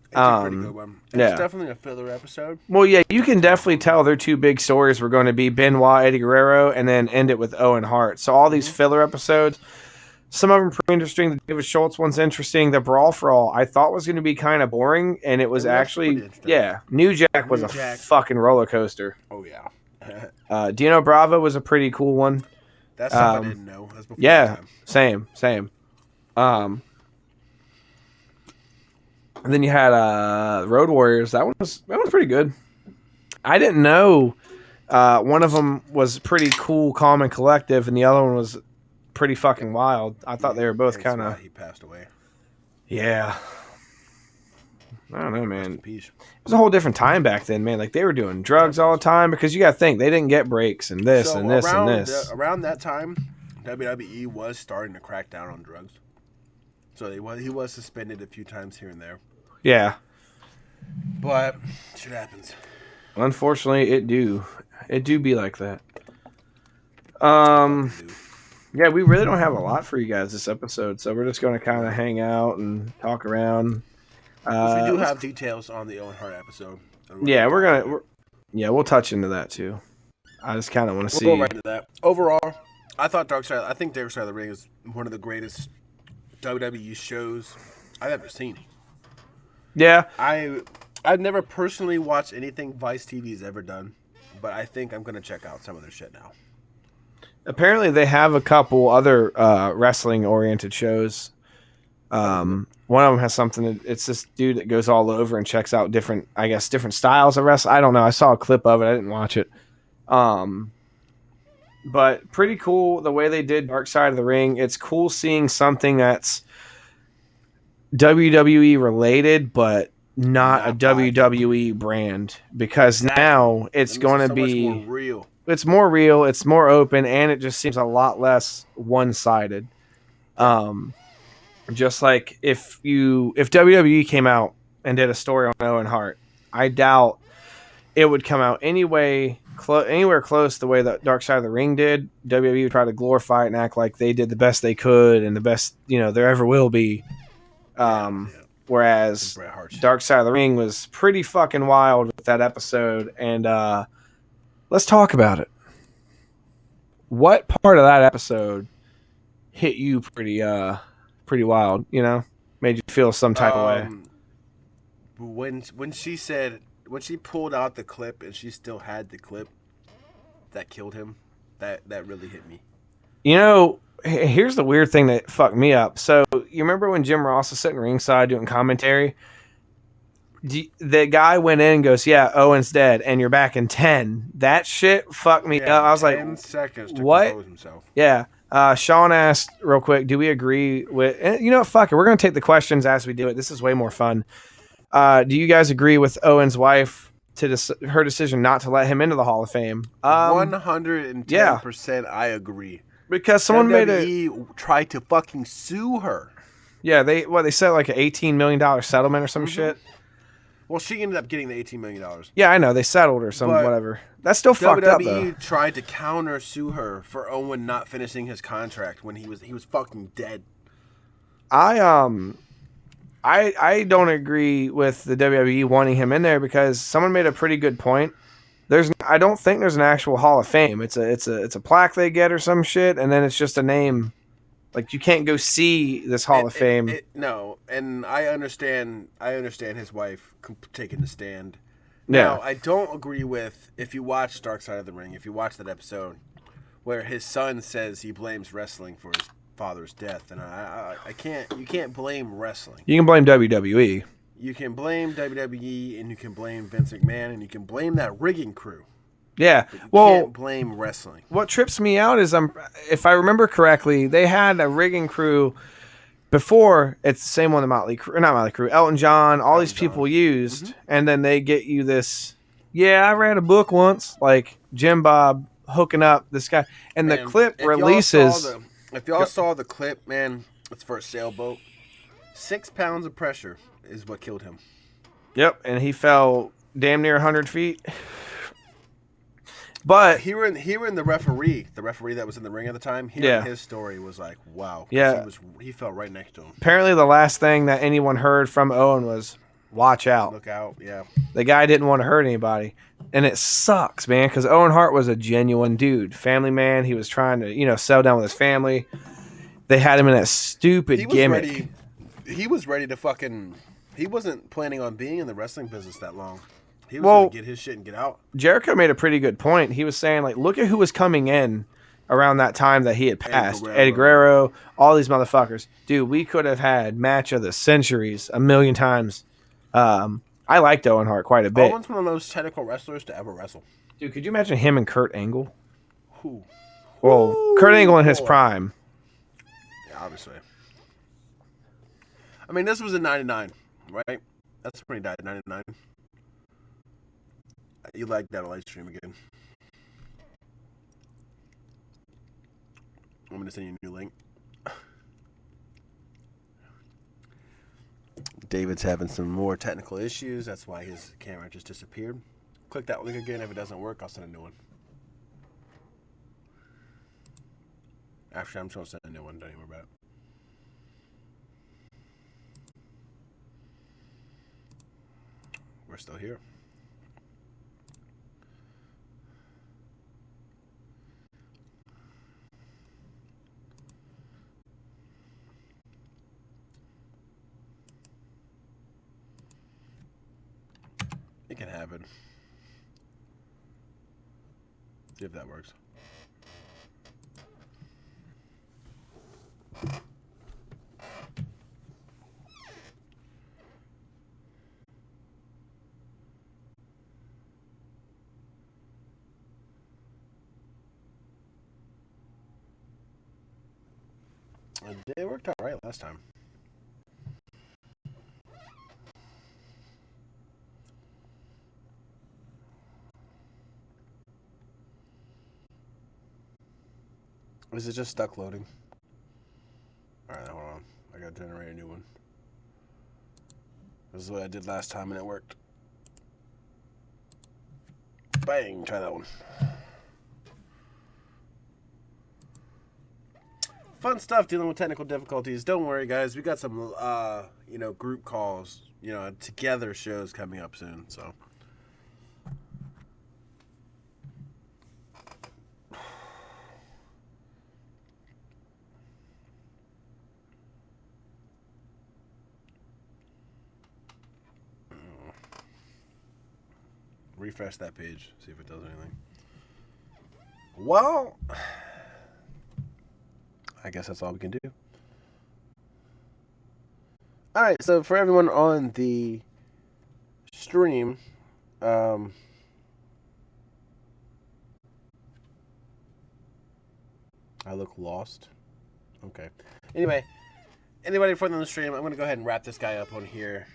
It's a pretty good one. It's yeah. definitely a filler episode. Well, yeah, you can definitely tell their two big stories were going to be Benoit, Eddie Guerrero, and then end it with Owen Hart. So all these filler episodes, some of them pretty interesting. The David Schultz one's interesting. The Brawl for All I thought was going to be kind of boring, and it was actually, yeah, New Jack was a fucking roller coaster. Oh, yeah. Dino Bravo was a pretty cool one. That's something I didn't know. That's before yeah, same. And then you had Road Warriors. That one was pretty good. I didn't know one of them was pretty cool, calm, and collective, and the other one was pretty fucking wild. I thought they were both kind of. He passed away. Yeah. I don't know, man. It was a whole different time back then, man. Like they were doing drugs all the time because you got to think they didn't get breaks and this and this and this. Around that time, WWE was starting to crack down on drugs. So he was suspended a few times here and there. Yeah. But shit happens. Unfortunately, it do be like that. Yeah, we really don't have a lot for you guys this episode, so we're just going to kind of hang out and talk around. We do have details on the Owen Hart episode. Yeah, we'll touch into that too. I just kind of want to see. We'll go right into that. Overall, I think Dark Side of the Ring is one of the greatest WWE shows I've ever seen. Yeah. I've never personally watched anything Vice TV's ever done, but I think I'm going to check out some of their shit now. Apparently, they have a couple other wrestling-oriented shows. One of them has something. It's this dude that goes all over and checks out different styles of wrestling. I don't know. I saw a clip of it. I didn't watch it. But pretty cool the way they did Dark Side of the Ring. It's cool seeing something that's WWE related, but not a WWE brand, because now it's going to be more real. It's more real, it's more open, and it just seems a lot less one-sided. Just like if WWE came out and did a story on Owen Hart, I doubt it would come out anywhere close the way that Dark Side of the Ring did. WWE would try to glorify it and act like they did the best they could and the best there ever will be. Whereas Dark Side of the Ring was pretty fucking wild with that episode, and let's talk about it. What part of that episode hit you pretty wild? Made you feel some type of way. When she pulled out the clip and she still had the clip that killed him, that really hit me. Here's the weird thing that fucked me up. So you remember when Jim Ross was sitting ringside doing commentary? The guy went in and goes, "Yeah, Owen's dead, and you're back in 10." That shit fucked me up. I was 10 like, seconds to what? compose himself. Yeah. Sean asked real quick, do we agree with, and you know what, fuck it. We're going to take the questions as we do it. This is way more fun. Do you guys agree with Owen's wife to her decision not to let him into the Hall of Fame? 110% I agree. Because someone WWE tried to fucking sue her. Yeah, they said like an $18 million settlement or some shit. Well, she ended up getting the $18 million. Yeah, I know. They settled or some whatever. That's still fucked up, though. WWE tried to counter sue her for Owen not finishing his contract when he was fucking dead. I don't agree with the WWE wanting him in there because someone made a pretty good point. I don't think there's an actual Hall of Fame. It's a plaque they get or some shit, and then it's just a name. Like, you can't go see this Hall of Fame. No, and I understand his wife taking the stand. Yeah. Now, I don't agree with, if you watch Dark Side of the Ring, if you watch that episode where his son says he blames wrestling for his father's death, and you can't blame wrestling. You can blame WWE. You can blame WWE, and you can blame Vince McMahon, and you can blame that rigging crew. Yeah, you can't blame wrestling. What trips me out is, if I remember correctly, they had a rigging crew before. It's the same one, not Motley Crue, Elton John, all these people used, and then they get you this. Yeah, I read a book once, like Jim Bob hooking up this guy, and the clip releases. If y'all saw the clip, man, it's for a sailboat. 6 pounds of pressure is what killed him. Yep, and he fell damn near 100 feet. But hearing the referee that was in the ring at the time, hearing his story was like, wow. Yeah, he fell right next to him. Apparently, the last thing that anyone heard from Owen was, "Watch out, look out." Yeah, the guy didn't want to hurt anybody, and it sucks, man, because Owen Hart was a genuine dude, family man. He was trying to, settle down with his family. They had him in that stupid gimmick. He was ready to fucking. He wasn't planning on being in the wrestling business that long. He was going to get his shit and get out. Jericho made a pretty good point. He was saying, like, look at who was coming in around that time that he had passed. Eddie Guerrero, all these motherfuckers. Dude, we could have had match of the centuries a million times. I liked Owen Hart quite a bit. Owen's one of those technical wrestlers to ever wrestle. Dude, could you imagine him and Kurt Angle? Who? Well, Kurt Angle in his prime. Yeah, obviously. I mean, this was in 99, right? That's when he died in 99. You like that live stream again. I'm going to send you a new link. David's having some more technical issues. That's why his camera just disappeared. Click that link again. If it doesn't work, I'll send a new one. Actually, I'm just going to send a new one. Don't even worry about it. We're still here. It can happen. See if that works. It worked out right last time. Is it just stuck loading? Alright, hold on. I gotta generate a new one. This is what I did last time and it worked. Bang! Try that one. Fun stuff dealing with technical difficulties. Don't worry, guys. We got some, group calls, together shows coming up soon, so. Refresh that page, see if it does anything. Well, I guess that's all we can do. All right, so for everyone on the stream, I look lost. Okay. Anyway, anybody from the stream, I'm going to go ahead and wrap this guy up on here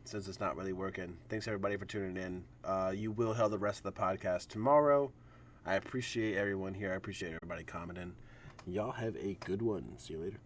since it's not really working. Thanks, everybody, for tuning in. You will hear the rest of the podcast tomorrow. I appreciate everyone here. I appreciate everybody commenting. Y'all have a good one. See you later.